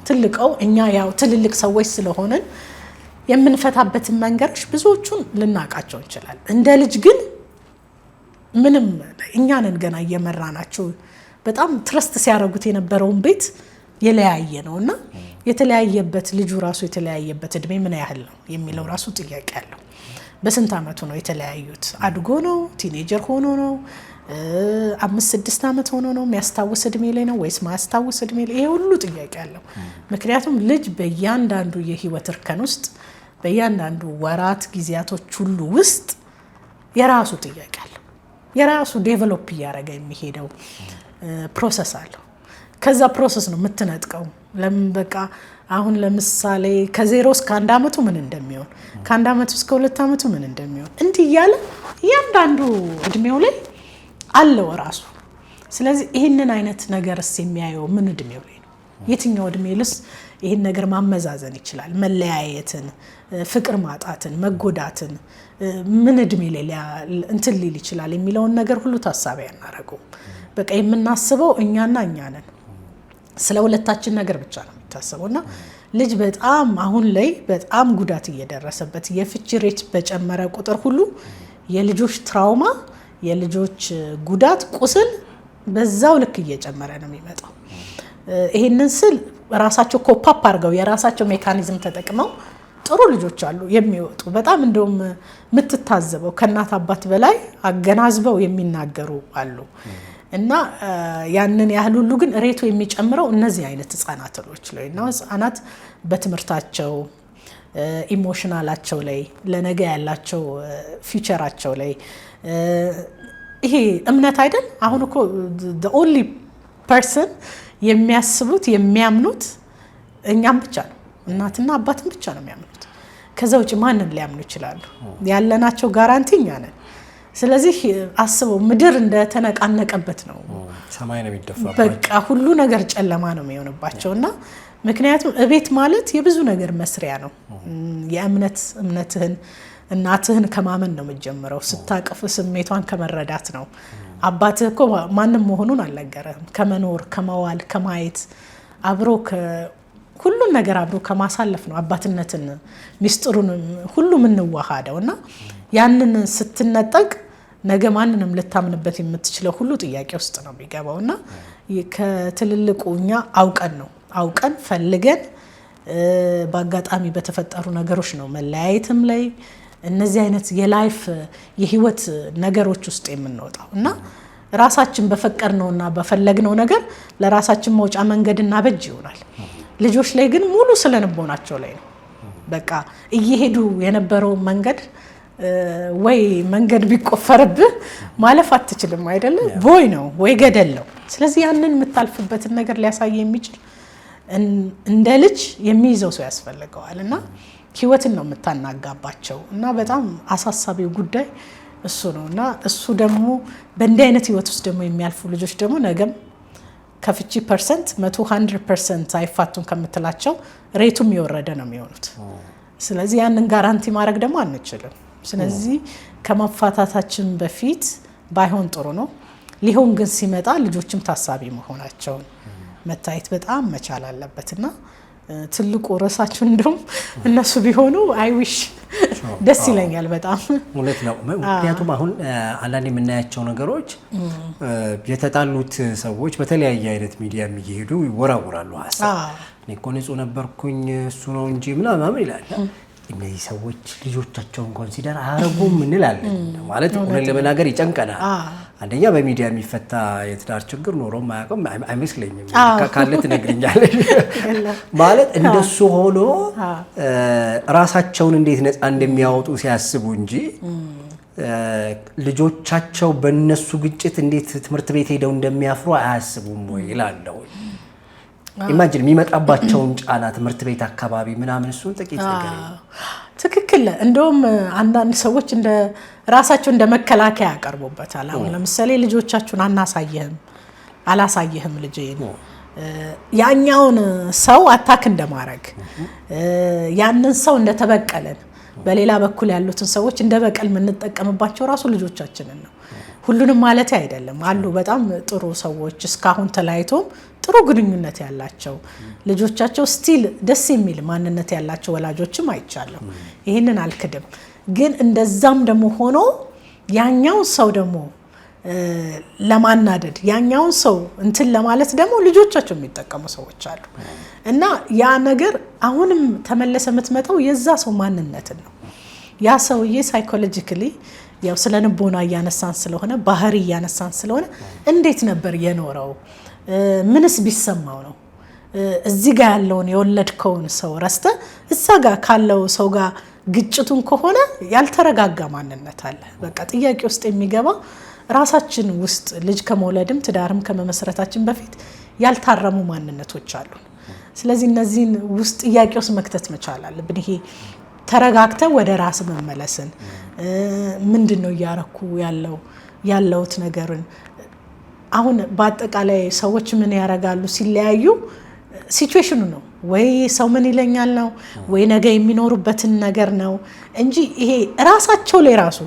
Speaker 1: ትልቀው እኛ ያው ትልልቅ ሰዎች ስለሆነን የምንፈታበትን መንገዶች ብዙዎቹን ልናቃቸው እንችላለን እንደ ልጅ ግን ምንም እኛንን ገና እየመራናቸው በጣም ትረስት ሲያረጉት የነበረውን ቤት የለያየ ነውና የተለያየበት ልጁ ራሱ የተለያየበት እድሜ ምን ያህል ነው የሚለው ራሱ ጥያቄ አለው በስንት አመቱ ነው የተለያዩት አድጎ ነው ቲኔጀር ሆኖ ነው 5-6 አመት ሆኖ ነው የሚያስታውስ እድሜ ላይ ነው ወይስ ማያስታውስ እድሜ ላይ ይሄ ሁሉ ጥያቄ አለው ምክንያቱም ልጅ በእያንዳንዱ የህይወት እርከን ውስጥ በእያንዳንዱ ወራት ጊዜያቶች ሁሉ ውስጥ የራሱ ጥያቄ አለው የራሱ ዴቨሎፕ ያረጋ የሚሄደው ፕሮሰስ አለው ከዛ ፕሮሰስ ነው የምትነጥቀው ለምን በቃ አሁን ለምሳሌ ከ0 እስከ 1 አመቱ ምን እንደሚሆን ከ1 አመቱ እስከ 2 አመቱ ምን እንደሚሆን እንዲህ ያለ እያንዳንዱ እድሜው ላይ አለው ራሱ ስለዚህ ይሄንን አይነት ነገርስ የሚያየው ምን እድሜው ላይ ነው የትኛው እድሜ ልስ ይሄን ነገር ማመዛዘን ይችላል መለያየትን ፍቅር ማጣትን መጎዳትን ምን እድሜ ላይ እንትን ሊል ይችላል የሚለውን ነገር ሁሉ ታሳቢ ያናረገው በቃ የምናስበው እኛና እኛ ነን ስለ ሁለታችን ነገር ብቻ ነው የሚታሰበውና ልጅ በጣም አሁን ላይ በጣም ጉዳት እየደረሰበት የፍቺ ሬት በጨመረ ቁጥር ሁሉ የልጆች ትራውማ የልጆች ጉዳት ቁስል በዛው ልክ እየጨመረ ነው የሚመጣው ይሄንን ስል ራሳቸው ኮፓፕ አድርገው የራሳቸው ሜካኒዝም ተጠቅመው ጥሩ ልጆች አሉ የሚወጡ በጣም እንደውም የምትታዘበው ከእናት አባት በላይ አገናዝበው የሚናገሩ አሉ። እና ያንን ያህል ሁሉ ግን ሬቱ የሚጨምረው እነዚህ አይነት ህፃናቶች ላይ ነው። ህፃናት በትምህርታቸው ኢሞሽናላቸው ላይ ለነገ ያላቸው ፊውቸራቸው ላይ ይሄ እምነት አይደል አሁን እኮ the only person የሚያስቡት የሚያምኑት እኛም ብቻ ነው። እናትና አባትም ብቻ ነው የሚያምኑት። ከዛ ውጭ ማንን ሊያምኑ ይችላሉ? ያለናቸው ጋራንቲ እኛ ነን። ስለዚህ አስበው ምድር እንደተነቃነቀበት ነው
Speaker 2: ሰማይ ነው የሚደፋባቸው። በቃ
Speaker 1: ሁሉ ነገር ጨለማ ነው የሚሆንባቸውና ምክንያቱም እቤት ማለት የብዙ ነገር መስሪያ ነው። እምነትህን እናትህን ከማመን ነው የምትጀምረው። ስታቅፍ ስሜቷን ከመረዳት ነው። አባትህ እኮ ማንም መሆኑን አልነገረህም። ከመኖር ከመዋል ከማየት አብሮ ሁሉን ነገር አብሮ ከማሳለፍ ነው አባትነትን ሚስጥሩን ሁሉ የምንዋሃደው። እና ያንን ስትነጠቅ ነገ ማንንም ልታምንበት የምትችለው ሁሉ ጥያቄ ውስጥ ነው የሚገባው። እና ከትልልቁ እኛ አውቀን ፈልገን በአጋጣሚ በተፈጠሩ ነገሮች ነው መለያየትም ላይ እነዚህ አይነት የላይፍ የህይወት ነገሮች ውስጥ የምንወጣው። እና ራሳችን በፈቀድነውና በፈለግነው ነገር ለራሳችን መውጫ መንገድና በጅ ይሆናል። ልጆች ላይ ግን ሙሉ ስለንቦናቸው ላይ ነው። በቃ እየሄዱ የነበረው መንገድ ወይ መንገድ ቢቆፈርብህ ማለፍ አትችልም አይደለ? ቦይ ነው ወይ ገደል ነው። ስለዚህ ያንን የምታልፍበትን ነገር ሊያሳይ የሚችል እንደ ልጅ የሚይዘው ሰው ያስፈልገዋል። እና ህይወትን ነው የምታናጋባቸው። እና በጣም አሳሳቢው ጉዳይ እሱ ነው። እና እሱ ደግሞ በእንዲህ አይነት ህይወት ውስጥ ደግሞ የሚያልፉ ልጆች ደግሞ ነገም ከፍቺ ፐርሰንት 100% አይፋቱን ከምትላቸው ሬቱም የወረደ ነው የሚሆኑት። ስለዚህ ያንን ጋራንቲ ማድረግ ደግሞ አንችልም። ስለዚህ ከመፋታታችን በፊት ባይሆን ጥሩ ነው። ሊሆን ግን ሲመጣ ልጆችም ታሳቢ መሆናቸውን መታየት በጣም መቻል አለበትና ትልቁ ርዕሳችን እንደውም እነሱ ቢሆኑ አይዊሽ ደስ ይለኛል በጣም።
Speaker 2: እውነት ነው። ምክንያቱም አሁን አንዳንድ የምናያቸው ነገሮች የተጣሉት ሰዎች በተለያየ አይነት ሚዲያ የሚሄዱ ይወራወራሉ ሀሳብ። እኔ እኮ ንጹህ ነበርኩኝ እሱ ነው እንጂ ምናምን ይላል። እነዚህ ሰዎች ልጆቻቸውን ኮንሲደር አያረጉም እንላለን። ማለት እውነት ለመናገር ይጨንቀናል። አንደኛ በሚዲያ የሚፈታ የትዳር ችግር ኖሮም አያውቅም አይመስለኝም። ካለ ትነግሪኛለሽ። ማለት እንደሱ ሆኖ ራሳቸውን እንዴት ነፃ እንደሚያወጡ ሲያስቡ እንጂ ልጆቻቸው በእነሱ ግጭት እንዴት ትምህርት ቤት ሄደው እንደሚያፍሩ አያስቡም ወይ ይላለው። ኢማጂን የሚመጣባቸውን ጫና ትምህርት ቤት አካባቢ ምናምን እሱን ጥቂት ነገር
Speaker 1: ትክክል። እንደውም አንዳንድ ሰዎች እንደ ራሳቸው እንደ መከላከያ ያቀርቡበታል። አሁን ለምሳሌ ልጆቻችሁን አላሳየህም ልጄን ያኛውን ሰው አታክ እንደማድረግ ያንን ሰው እንደተበቀለን በሌላ በኩል ያሉትን ሰዎች እንደ በቀል የምንጠቀምባቸው ራሱ ልጆቻችንን ነው። ሁሉንም ማለት አይደለም። አሉ በጣም ጥሩ ሰዎች እስካሁን ተለያይቶም ጥሩ ግንኙነት ያላቸው ልጆቻቸው ስቲል ደስ የሚል ማንነት ያላቸው ወላጆችም አይቻለሁ። ይሄንን አልክድም። ግን እንደዛም ደግሞ ሆኖ ያኛው ሰው ደግሞ ለማናደድ ያኛውን ሰው እንትን ለማለት ደግሞ ልጆቻቸው የሚጠቀሙ ሰዎች አሉ። እና ያ ነገር አሁንም ተመለሰ የምትመጣው የዛ ሰው ማንነትን ነው። ያ ሰውዬ ሳይኮሎጂካሊ ያው ስለ ንቦና እያነሳን ስለሆነ ባህሪ እያነሳን ስለሆነ እንዴት ነበር የኖረው? ምንስ ቢሰማው ነው? እዚህ ጋር ያለውን የወለድከውን ሰው ረስተ እዛ ጋር ካለው ሰው ጋር ግጭቱን ከሆነ ያልተረጋጋ ማንነት አለ። በቃ ጥያቄ ውስጥ የሚገባ ራሳችን ውስጥ ልጅ ከመውለድም ትዳርም ከመመስረታችን በፊት ያልታረሙ ማንነቶች አሉ። ስለዚህ እነዚህን ውስጥ ጥያቄ ውስጥ መክተት መቻል አለብን። ይሄ ተረጋግተ ወደ ራስ መመለስን ምንድነው እያረኩ ያለውት ነገርን አሁን በአጠቃላይ ሰዎች ምን ያረጋሉ ሲለያዩ ሲቹዌሽኑ ነው ወይ ሰው ምን ይለኛል ነው ወይ ነገ የሚኖሩበትን ነገር ነው እንጂ ይሄ ራሳቸው ላይ ራሱ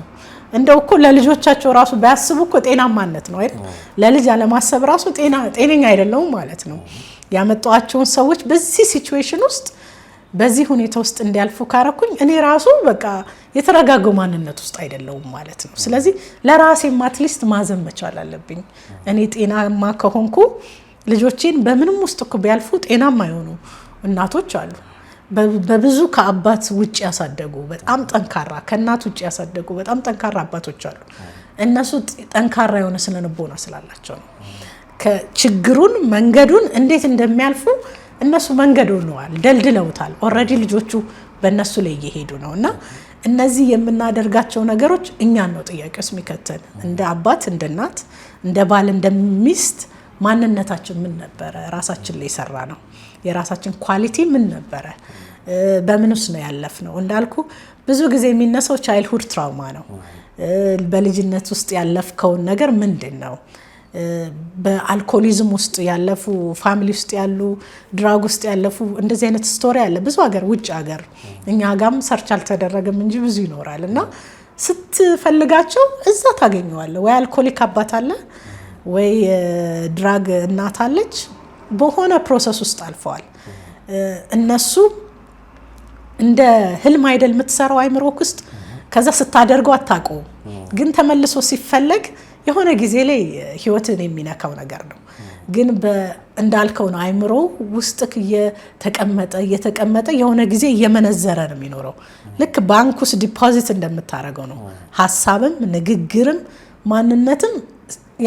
Speaker 1: እንደው እኮ ለልጆቻቸው ራሱ ባያስቡ እኮ ጤናማነት ነው አይደል? ለልጅ አለማሰብ ራሱ ጤነኛ አይደለም ማለት ነው። ያመጣዋቸውን ሰዎች በዚህ ሲቹዌሽን ውስጥ በዚህ ሁኔታ ውስጥ እንዲያልፉ ካረኩኝ እኔ ራሱ በቃ የተረጋጋው ማንነት ውስጥ አይደለሁም ማለት ነው። ስለዚህ ለራሴ አትሊስት ማዘን መቻል አለብኝ። እኔ ጤናማ ከሆንኩ ልጆቼን በምንም ውስጥ እኮ ቢያልፉ ጤናማ የሆኑ እናቶች አሉ። በብዙ ከአባት ውጭ ያሳደጉ በጣም ጠንካራ ከእናት ውጭ ያሳደጉ በጣም ጠንካራ አባቶች አሉ። እነሱ ጠንካራ የሆነ ስነልቦና ስላላቸው ነው። ከችግሩን መንገዱን እንዴት እንደሚያልፉ እነሱ መንገድ ሆነዋል፣ ደልድለውታል። ኦልሬዲ ልጆቹ በእነሱ ላይ እየሄዱ ነው። እና እነዚህ የምናደርጋቸው ነገሮች እኛን ነው ጥያቄ ውስጥ የሚከተን። እንደ አባት፣ እንደ እናት፣ እንደ ባል፣ እንደ ሚስት ማንነታችን ምን ነበረ? ራሳችን ላይ የሰራ ነው የራሳችን ኳሊቲ ምን ነበረ? በምንስ ነው ያለፍነው? እንዳልኩ ብዙ ጊዜ የሚነሳው ቻይልድሁድ ትራውማ ነው። በልጅነት ውስጥ ያለፍከውን ነገር ምንድን ነው? በአልኮሊዝም ውስጥ ያለፉ ፋሚሊ ውስጥ ያሉ ድራግ ውስጥ ያለፉ እንደዚህ አይነት ስቶሪ አለ ብዙ ሀገር፣ ውጭ ሀገር። እኛ ጋም ሰርች አልተደረገም እንጂ ብዙ ይኖራል። እና ስትፈልጋቸው እዛ ታገኘዋለህ። ወይ አልኮሊክ አባት አለ ወይ ድራግ እናት አለች። በሆነ ፕሮሰስ ውስጥ አልፈዋል። እነሱ እንደ ህልም አይደል የምትሰራው አይምሮክ ውስጥ። ከዛ ስታደርገው አታውቀውም፣ ግን ተመልሶ ሲፈለግ የሆነ ጊዜ ላይ ህይወትን የሚነካው ነገር ነው። ግን እንዳልከው ነው አይምሮ ውስጥ እየተቀመጠ የሆነ ጊዜ እየመነዘረ ነው የሚኖረው። ልክ ባንክ ውስጥ ዲፖዚት እንደምታደርገው ነው። ሀሳብም ንግግርም ማንነትም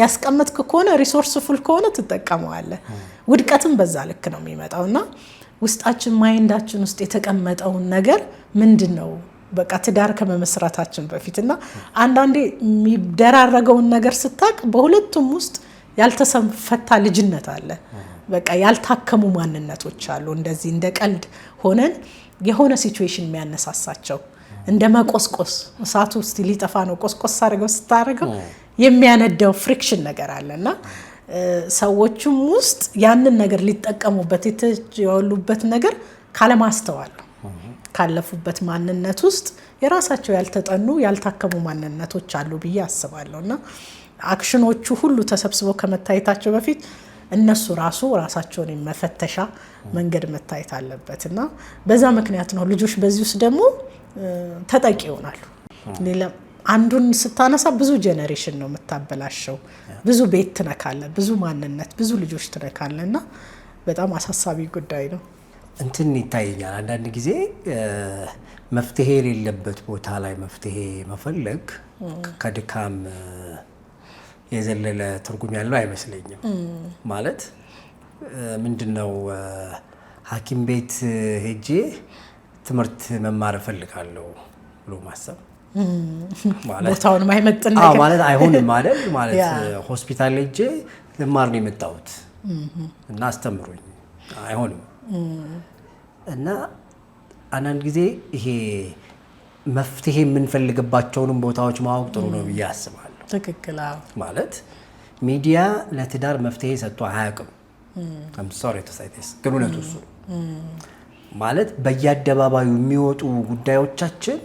Speaker 1: ያስቀመጥክ ከሆነ ሪሶርስ ፉል ከሆነ ትጠቀመዋለህ። ውድቀትም በዛ ልክ ነው የሚመጣው። እና ውስጣችን ማይንዳችን ውስጥ የተቀመጠውን ነገር ምንድን ነው በቃ ትዳር ከመመስረታችን በፊት እና አንዳንዴ የሚደራረገውን ነገር ስታቅ በሁለቱም ውስጥ ያልተፈታ ልጅነት አለ። በቃ ያልታከሙ ማንነቶች አሉ። እንደዚህ እንደ ቀልድ ሆነን የሆነ ሲቹዌሽን የሚያነሳሳቸው እንደ መቆስቆስ እሳቱ ውስጥ ሊጠፋ ነው ቆስቆስ አድርገው ስታደርገው የሚያነደው ፍሪክሽን ነገር አለና ሰዎችም ውስጥ ያንን ነገር ሊጠቀሙበት የተያሉበት ነገር ካለማስተዋል ካለፉበት ማንነት ውስጥ የራሳቸው ያልተጠኑ ያልታከሙ ማንነቶች አሉ ብዬ አስባለሁና አክሽኖቹ ሁሉ ተሰብስበው ከመታየታቸው በፊት እነሱ ራሳቸውን የመፈተሻ መንገድ መታየት አለበትና በዛ ምክንያት ነው ልጆች በዚህ ውስጥ ደግሞ ተጠቂ ይሆናሉ። ሌላ አንዱን ስታነሳ ብዙ ጄኔሬሽን ነው የምታበላሸው። ብዙ ቤት ትነካለ፣ ብዙ ማንነት፣ ብዙ ልጆች ትነካለና በጣም አሳሳቢ ጉዳይ ነው።
Speaker 2: እንትን ይታየኛል አንዳንድ ጊዜ መፍትሄ የሌለበት ቦታ ላይ መፍትሄ መፈለግ ከድካም የዘለለ ትርጉም ያለው አይመስለኝም። ማለት ምንድነው ሐኪም ቤት ሄጄ ትምህርት መማር እፈልጋለሁ ብሎ ማሰብ ማለት
Speaker 1: ቦታውን ማይመጥን ነገር
Speaker 2: ማለት አይሆንም ማለት ሆስፒታል ሄጄ ልማር ነው የመጣሁት እና አስተምሩኝ አይሆንም። እና አንዳንድ ጊዜ ይሄ መፍትሄ የምንፈልግባቸውንም ቦታዎች ማወቅ ጥሩ ነው ብዬ አስባለሁ።
Speaker 1: ትክክል።
Speaker 2: ማለት ሚዲያ ለትዳር መፍትሄ ሰጥቶ አያውቅም። I'm sorry to say this ግን እውነቱ እሱ ማለት በየአደባባዩ የሚወጡ ጉዳዮቻችን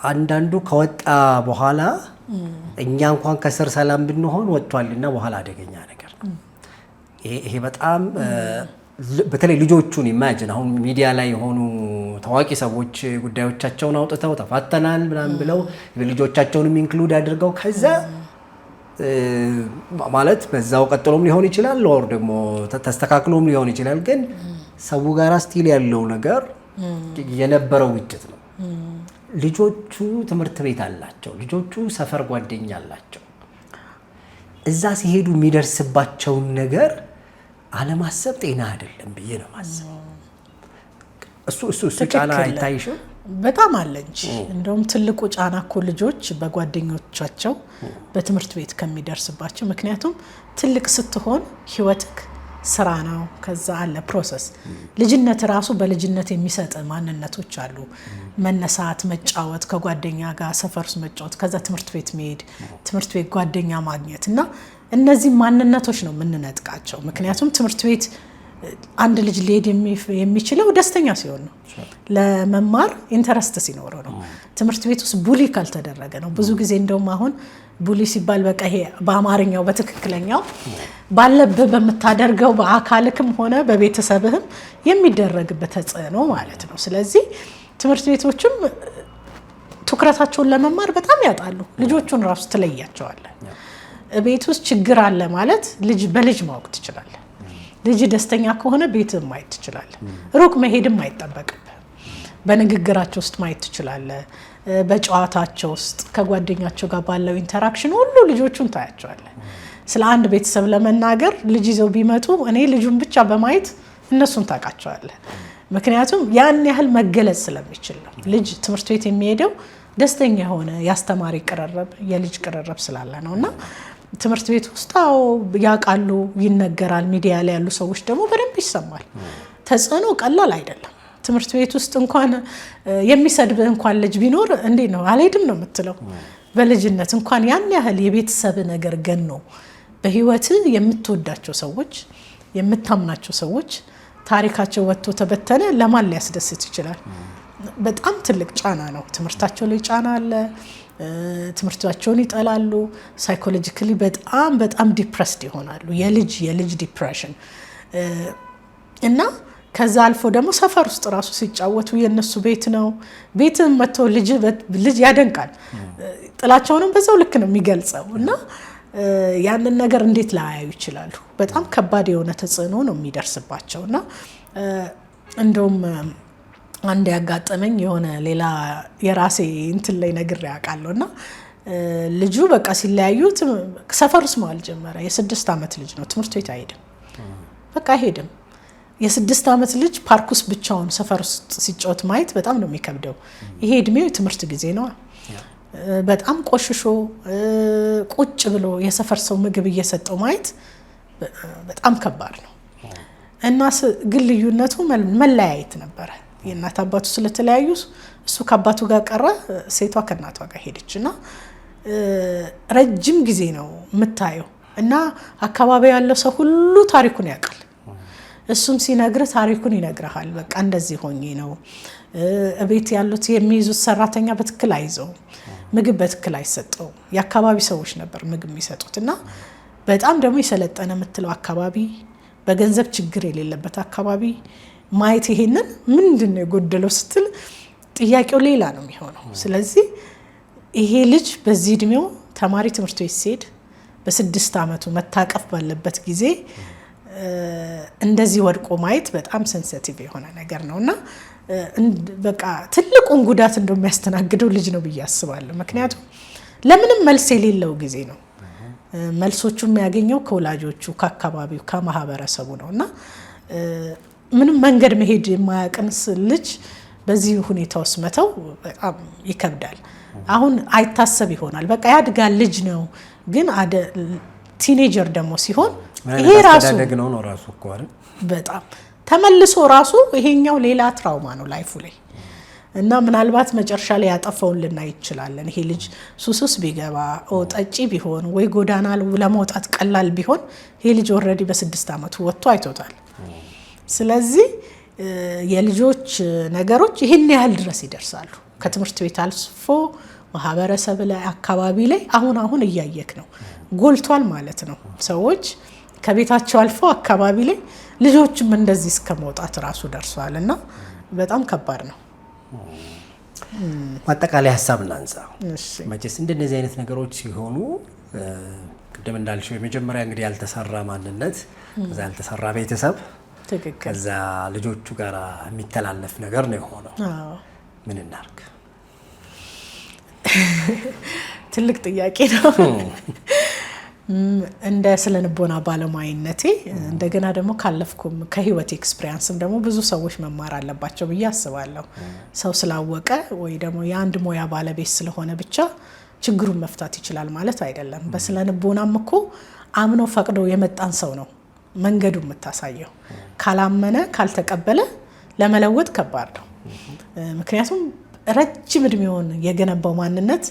Speaker 2: አንዳንዱ ከወጣ በኋላ እኛ እንኳን ከስር ሰላም ብንሆን ወጥቷልና በኋላ አደገኛ ነገር ነው። ይሄ በጣም በተለይ ልጆቹን ኢማጂን አሁን ሚዲያ ላይ የሆኑ ታዋቂ ሰዎች ጉዳዮቻቸውን አውጥተው ተፋተናል ምናምን ብለው ልጆቻቸውንም ኢንክሉድ አድርገው ከዛ ማለት በዛው ቀጥሎም ሊሆን ይችላል ወር ደግሞ ተስተካክሎም ሊሆን ይችላል። ግን ሰው ጋር ስቲል ያለው ነገር የነበረው ግጭት ነው። ልጆቹ ትምህርት ቤት አላቸው፣ ልጆቹ ሰፈር ጓደኛ አላቸው። እዛ ሲሄዱ የሚደርስባቸውን ነገር አለማሰብ ጤና አይደለም ብዬ ነው ማሰብ። እሱ ጫና አይታይሽም?
Speaker 1: በጣም አለ እንጂ እንደውም ትልቁ ጫና እኮ ልጆች በጓደኞቻቸው በትምህርት ቤት ከሚደርስባቸው። ምክንያቱም ትልቅ ስትሆን ህይወትክ ስራ ነው፣ ከዛ አለ ፕሮሰስ። ልጅነት ራሱ በልጅነት የሚሰጥ ማንነቶች አሉ። መነሳት፣ መጫወት፣ ከጓደኛ ጋር ሰፈር ውስጥ መጫወት፣ ከዛ ትምህርት ቤት መሄድ፣ ትምህርት ቤት ጓደኛ ማግኘት እና እነዚህ ማንነቶች ነው የምንነጥቃቸው። ምክንያቱም ትምህርት ቤት አንድ ልጅ ሊሄድ የሚችለው ደስተኛ ሲሆን ነው፣ ለመማር ኢንተረስት ሲኖረው ነው። ትምህርት ቤት ውስጥ ቡሊ ካልተደረገ ነው። ብዙ ጊዜ እንደውም አሁን ቡሊ ሲባል በቃ ይሄ በአማርኛው በትክክለኛው ባለብህ በምታደርገው በአካልክም ሆነ በቤተሰብህም የሚደረግበት ተጽዕኖ ማለት ነው። ስለዚህ ትምህርት ቤቶችም ትኩረታቸውን ለመማር በጣም ያጣሉ። ልጆቹን ራሱ ትለያቸዋለህ። ቤት ውስጥ ችግር አለ ማለት ልጅ በልጅ ማወቅ ትችላለህ። ልጅ ደስተኛ ከሆነ ቤትም ማየት ትችላለህ። ሩቅ መሄድም አይጠበቅብህ። በንግግራቸው ውስጥ ማየት ትችላለህ። በጨዋታቸው ውስጥ ከጓደኛቸው ጋር ባለው ኢንተራክሽን ሁሉ ልጆቹን ታያቸዋለህ። ስለ አንድ ቤተሰብ ለመናገር ልጅ ይዘው ቢመጡ እኔ ልጁን ብቻ በማየት እነሱን ታውቃቸዋለህ። ምክንያቱም ያን ያህል መገለጽ ስለሚችል ነው። ልጅ ትምህርት ቤት የሚሄደው ደስተኛ የሆነ የአስተማሪ ቅርርብ የልጅ ቅርርብ ስላለ ነውና ትምህርት ቤት ውስጥ ያውቃሉ፣ ይነገራል። ሚዲያ ላይ ያሉ ሰዎች ደግሞ በደንብ ይሰማል። ተጽዕኖ ቀላል አይደለም። ትምህርት ቤት ውስጥ እንኳን የሚሰድብህ እንኳን ልጅ ቢኖር እንዴት ነው አልሄድም ነው የምትለው። በልጅነት እንኳን ያን ያህል የቤተሰብ ነገር ገኖ በህይወት የምትወዳቸው ሰዎች የምታምናቸው ሰዎች ታሪካቸው ወጥቶ ተበተነ ለማን ሊያስደስት ይችላል? በጣም ትልቅ ጫና ነው። ትምህርታቸው ላይ ጫና አለ። ትምህርታቸውን ይጠላሉ። ሳይኮሎጂካሊ በጣም ዲፕረስድ ይሆናሉ። የልጅ ዲፕሬሽን እና ከዛ አልፎ ደግሞ ሰፈር ውስጥ ራሱ ሲጫወቱ የነሱ ቤት ነው። ቤትም መጥቶ ልጅ ያደንቃል። ጥላቸውንም በዛው ልክ ነው የሚገልጸው እና ያንን ነገር እንዴት ላያዩ ይችላሉ? በጣም ከባድ የሆነ ተጽዕኖ ነው የሚደርስባቸው እና እንደውም አንድ ያጋጠመኝ የሆነ ሌላ የራሴ እንትን ላይ ነግሬ ያውቃለሁ እና ልጁ በቃ ሲለያዩ ሰፈር ውስጥ መዋል ጀመረ። የ6 ዓመት ልጅ ነው። ትምህርት ቤት አይሄድም። በቃ አይሄድም። የ6 ዓመት ልጅ ፓርክ ውስጥ ብቻውን ሰፈር ውስጥ ሲጫወት ማየት በጣም ነው የሚከብደው። ይሄ እድሜው የትምህርት ጊዜ ነው። በጣም ቆሽሾ ቁጭ ብሎ የሰፈር ሰው ምግብ እየሰጠው ማየት በጣም ከባድ ነው እና ግን ልዩነቱ መለያየት ነበረ። የእናት አባቱ ስለተለያዩ እሱ ከአባቱ ጋር ቀረ፣ ሴቷ ከእናቷ ጋር ሄደች እና ረጅም ጊዜ ነው የምታየው እና አካባቢ ያለው ሰው ሁሉ ታሪኩን ያውቃል። እሱም ሲነግርህ ታሪኩን ይነግርሃል። በቃ እንደዚህ ሆኜ ነው። እቤት ያሉት የሚይዙት ሰራተኛ በትክክል አይዘው፣ ምግብ በትክክል አይሰጠው። የአካባቢ ሰዎች ነበር ምግብ የሚሰጡት እና በጣም ደግሞ የሰለጠነ የምትለው አካባቢ፣ በገንዘብ ችግር የሌለበት አካባቢ ማየት ይሄንን ምንድን ነው የጎደለው ስትል ጥያቄው ሌላ ነው የሚሆነው። ስለዚህ ይሄ ልጅ በዚህ እድሜው ተማሪ ትምህርት ቤት ሲሄድ በ6 ዓመቱ መታቀፍ ባለበት ጊዜ እንደዚህ ወድቆ ማየት በጣም ሴንሲቲቭ የሆነ ነገር ነውና በቃ ትልቁን ጉዳት እንደሚያስተናግደው ልጅ ነው ብዬ አስባለሁ። ምክንያቱም ለምንም መልስ የሌለው ጊዜ ነው። መልሶቹ የሚያገኘው ከወላጆቹ፣ ከአካባቢው፣ ከማህበረሰቡ ነውና ምንም መንገድ መሄድ የማያውቅን ልጅ በዚህ ሁኔታ ውስጥ መተው በጣም ይከብዳል። አሁን አይታሰብ ይሆናል። በቃ ያድጋል፣ ልጅ ነው። ግን ቲኔጀር ደግሞ ሲሆን ይሄ ራሱ
Speaker 2: ነው ራሱ እኮ አይደል በጣም
Speaker 1: ተመልሶ ራሱ ይሄኛው ሌላ ትራውማ ነው ላይፉ ላይ እና ምናልባት መጨረሻ ላይ ያጠፋውን ልናይ ይችላለን። ይሄ ልጅ ሱስስ ቢገባ ጠጪ ቢሆን ወይ ጎዳና ለመውጣት ቀላል ቢሆን ይሄ ልጅ ኦልሬዲ በ6 ዓመቱ ወጥቶ አይቶታል። ስለዚህ የልጆች ነገሮች ይሄን ያህል ድረስ ይደርሳሉ። ከትምህርት ቤት አልፎ ማህበረሰብ ላይ አካባቢ ላይ አሁን እያየክ ነው፣ ጎልቷል ማለት ነው። ሰዎች ከቤታቸው አልፎ አካባቢ ላይ ልጆችም እንደዚህ እስከ መውጣት ራሱ ደርሷል እና በጣም ከባድ ነው።
Speaker 2: ማጠቃለያ ሀሳብ እናንሳ። መቼስ እንደነዚህ አይነት ነገሮች ሲሆኑ ቅድም እንዳልሽው የመጀመሪያ እንግዲህ ያልተሰራ ማንነት፣ ከዛ ያልተሰራ ቤተሰብ፣ ከዛ ልጆቹ ጋር የሚተላለፍ ነገር ነው የሆነው። ምን እናርግ?
Speaker 1: ትልቅ ጥያቄ ነው። እንደ ስለንቦና ባለሙያነቴ እንደገና ደግሞ ካለፍኩም ከህይወት ኤክስፒሪየንስም ደግሞ ብዙ ሰዎች መማር አለባቸው ብዬ አስባለሁ። ሰው ስላወቀ ወይ ደግሞ የአንድ ሞያ ባለቤት ስለሆነ ብቻ ችግሩን መፍታት ይችላል ማለት አይደለም። በስለንቦናም እኮ አምኖ ፈቅዶ የመጣን ሰው ነው መንገዱ የምታሳየው። ካላመነ ካልተቀበለ ለመለወጥ ከባድ ነው። ምክንያቱም ረጅም እድሜውን የገነባው ማንነት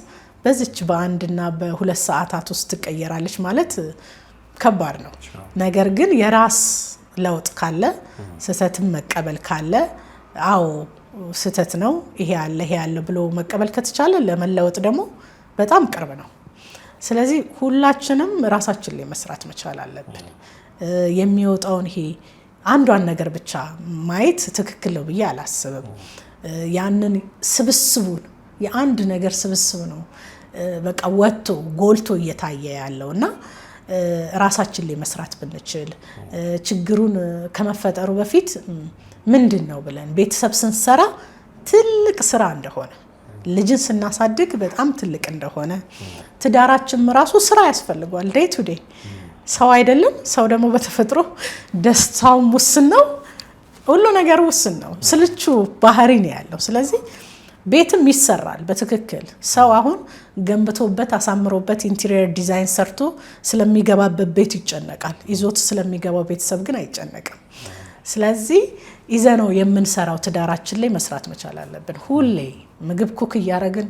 Speaker 1: በዚች በአንድና በ2 ሰዓታት ውስጥ ትቀየራለች ማለት ከባድ ነው። ነገር ግን የራስ ለውጥ ካለ ስህተትን መቀበል ካለ አዎ ስህተት ነው ይሄ ያለ ብሎ መቀበል ከተቻለ ለመለወጥ ደግሞ በጣም ቅርብ ነው። ስለዚህ ሁላችንም ራሳችን ላይ መስራት መቻል አለብን። የሚወጣውን ይሄ አንዷን ነገር ብቻ ማየት ትክክል ነው ብዬ አላስብም። ያንን ስብስቡን የአንድ ነገር ስብስብ ነው በቃ ወጥቶ ጎልቶ እየታየ ያለውና ራሳችን ላይ መስራት ብንችል ችግሩን ከመፈጠሩ በፊት ምንድነው ብለን ቤተሰብ ስንሰራ ትልቅ ስራ እንደሆነ ልጅን ስናሳድግ በጣም ትልቅ እንደሆነ ትዳራችን ራሱ ስራ ያስፈልጋል። ዴይ ቱ ዴይ ሰው አይደለም። ሰው ደግሞ በተፈጥሮ ደስታው ውስን ነው፣ ሁሉ ነገር ውስን ነው፣ ስልቹ ባህሪ ነው ያለው። ስለዚህ ቤትም ይሰራል በትክክል ሰው አሁን ገንብቶበት አሳምሮበት ኢንቴሪየር ዲዛይን ሰርቶ ስለሚገባበት ቤት ይጨነቃል። ይዞት ስለሚገባው ቤተሰብ ግን አይጨነቅም። ስለዚህ ይዘነው የምንሰራው ትዳራችን ላይ መስራት መቻል አለብን። ሁሌ ምግብ ኩክ እያደረግን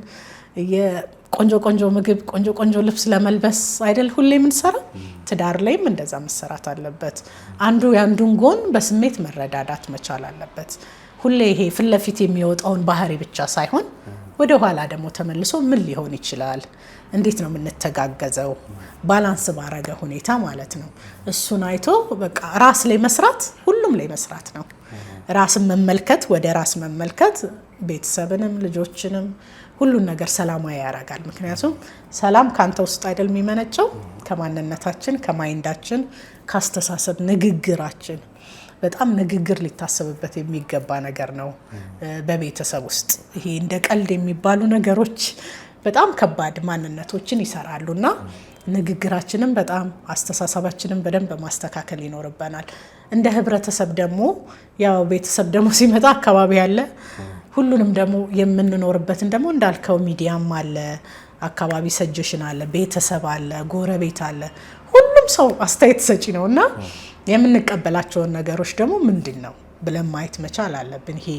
Speaker 1: ቆንጆ ቆንጆ ምግብ ቆንጆ ልብስ ለመልበስ አይደል ሁሌ የምንሰራው፣ ትዳር ላይም እንደዛ መሰራት አለበት። አንዱ ያንዱን ጎን በስሜት መረዳዳት መቻል አለበት። ሁሌ ይሄ ፊት ለፊት የሚወጣውን ባህሪ ብቻ ሳይሆን ወደ ኋላ ደግሞ ተመልሶ ምን ሊሆን ይችላል፣ እንዴት ነው የምንተጋገዘው፣ ባላንስ ባረገ ሁኔታ ማለት ነው። እሱን አይቶ በቃ ራስ ላይ መስራት ሁሉም ላይ መስራት ነው። ራስን መመልከት፣ ወደ ራስ መመልከት ቤተሰብንም ልጆችንም ሁሉን ነገር ሰላማዊ ያደርጋል። ምክንያቱም ሰላም ካንተ ውስጥ አይደል የሚመነጨው፣ ከማንነታችን፣ ከማይንዳችን፣ ካስተሳሰብ ንግግራችን። በጣም ንግግር ሊታሰብበት የሚገባ ነገር ነው። በቤተሰብ ውስጥ ይሄ እንደ ቀልድ የሚባሉ ነገሮች በጣም ከባድ ማንነቶችን ይሰራሉና ንግግራችንን በጣም አስተሳሰባችንን በደንብ ማስተካከል ይኖርበናል። እንደ ህብረተሰብ ደግሞ ያው ቤተሰብ ደግሞ ሲመጣ አካባቢ ያለ ሁሉንም ደግሞ የምንኖርበትን ደግሞ እንዳልከው ሚዲያም አለ፣ አካባቢ ሰጀሽን አለ፣ ቤተሰብ አለ፣ ጎረቤት አለ። ሁሉም ሰው አስተያየት ሰጪ ነውና የምንቀበላቸውን ነገሮች ደግሞ ምንድነው ብለን ማየት መቻል አለብን። ይሄ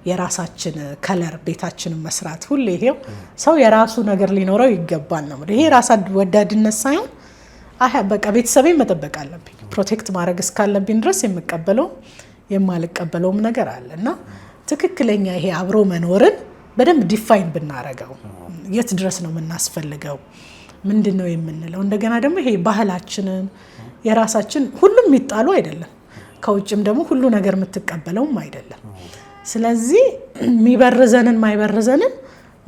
Speaker 1: የራሳችን ከለር ቤታችንን መስራት ሁሌ ይሄው ሰው የራሱ ነገር ሊኖረው ይገባል ነው። ይሄ ራስ ወዳድነት ሳይሆን በቃ ቤተሰቤን መጠበቅ አለብኝ፣ ፕሮቴክት ማድረግ እስካለብኝ ድረስ የምቀበለው የማልቀበለውም ነገር አለና ትክክለኛ ይሄ አብሮ መኖርን በደንብ ዲፋይን ብናረገው የት ድረስ ነው የምናስፈልገው፣ ምንድነው የምንለው። እንደገና ደግሞ ይሄ ባህላችንን የራሳችን ሁሉም የሚጣሉ አይደለም፣ ከውጭም ደግሞ ሁሉ ነገር የምትቀበለውም አይደለም። ስለዚህ የሚበርዘንን ማይበርዘንን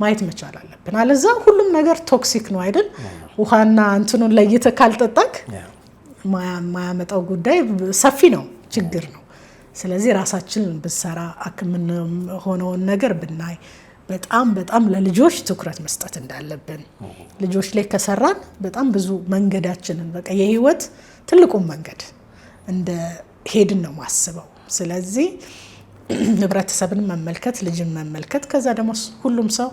Speaker 1: ማየት መቻል አለብን። አለዛ ሁሉም ነገር ቶክሲክ ነው አይደል? ውሃና እንትኑን ለይተህ ካልጠጣክ ማያመጣው ጉዳይ ሰፊ ነው፣ ችግር ነው። ስለዚህ ራሳችንን ብንሰራ አክምን ሆነውን ነገር ብናይ በጣም ለልጆች ትኩረት መስጠት እንዳለብን ልጆች ላይ ከሰራን በጣም ብዙ መንገዳችንን በቃ የህይወት ትልቁን መንገድ እንደ ሄድን ነው ማስበው። ስለዚህ ህብረተሰብን መመልከት፣ ልጅን መመልከት፣ ከዛ ደግሞ ሁሉም ሰው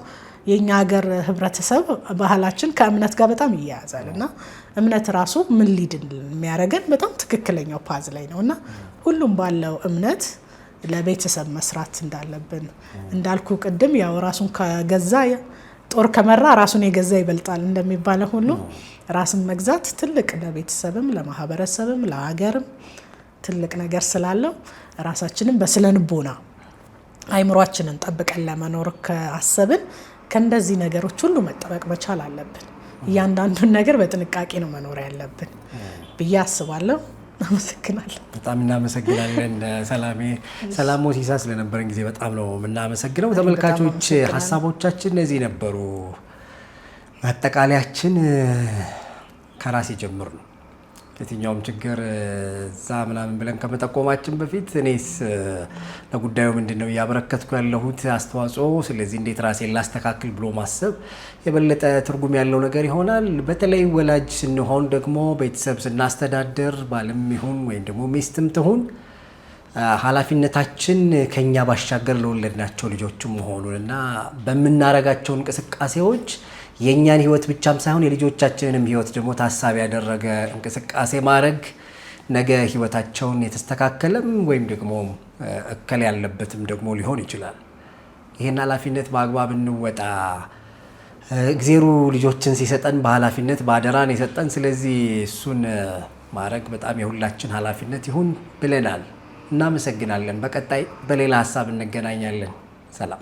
Speaker 1: የኛ ሀገር ህብረተሰብ ባህላችን ከእምነት ጋር በጣም ይያያዛል እና እምነት ራሱ ምን ሊድን የሚያደርገን በጣም ትክክለኛው ፓዝ ላይ ነውና ሁሉም ባለው እምነት ለቤተሰብ መስራት እንዳለብን እንዳልኩ ቅድም ያው ራሱን ከገዛ ጦር ከመራ ራሱን የገዛ ይበልጣል እንደሚባለው ሁሉ ራስን መግዛት ትልቅ ለቤተሰብም ለማህበረሰብም ለሀገርም ትልቅ ነገር ስላለው ራሳችንን በስለንቦና አይምሮአችንን ጠብቀን ለመኖር ከአሰብን ከእንደዚህ ነገሮች ሁሉ መጠበቅ መቻል አለብን። እያንዳንዱን ነገር በጥንቃቄ ነው መኖር ያለብን ብዬ አስባለሁ። አመሰግናለሁ።
Speaker 2: በጣም እናመሰግናለን ሰላም ሞሲሳ ስለነበረን ጊዜ በጣም ነው የምናመሰግነው። ተመልካቾች ሀሳቦቻችን እነዚህ ነበሩ። ማጠቃለያችን ከራስ ጀምር ነው። የትኛውም ችግር እዛ ምናምን ብለን ከመጠቆማችን በፊት እኔስ ለጉዳዩ ምንድነው እያበረከትኩ ያለሁት አስተዋጽኦ፣ ስለዚህ እንዴት ራሴን ላስተካክል ብሎ ማሰብ የበለጠ ትርጉም ያለው ነገር ይሆናል። በተለይ ወላጅ ስንሆን ደግሞ ቤተሰብ ስናስተዳደር ባልም ይሁን ወይም ደግሞ ሚስትም ትሁን ኃላፊነታችን ከኛ ባሻገር ለወለድናቸው ልጆች መሆኑንና በመናረጋቸው እንቅስቃሴዎች የኛን ህይወት ብቻም ሳይሆን የልጆቻችንንም ህይወት ደግሞ ታሳቢ ያደረገ እንቅስቃሴ ማድረግ ነገ ህይወታቸውን የተስተካከለም ወይም ደግሞ እከል ያለበትም ደግሞ ሊሆን ይችላል። ይሄን ኃላፊነት በአግባብ እንወጣ። እግዚአብሔር ልጆችን ሲሰጠን በኃላፊነት ባደራን የሰጠን፣ ስለዚህ እሱን ማድረግ በጣም የሁላችን ኃላፊነት ይሁን ብለናል። እናመሰግናለን። በቀጣይ በሌላ ሀሳብ እንገናኛለን። ሰላም።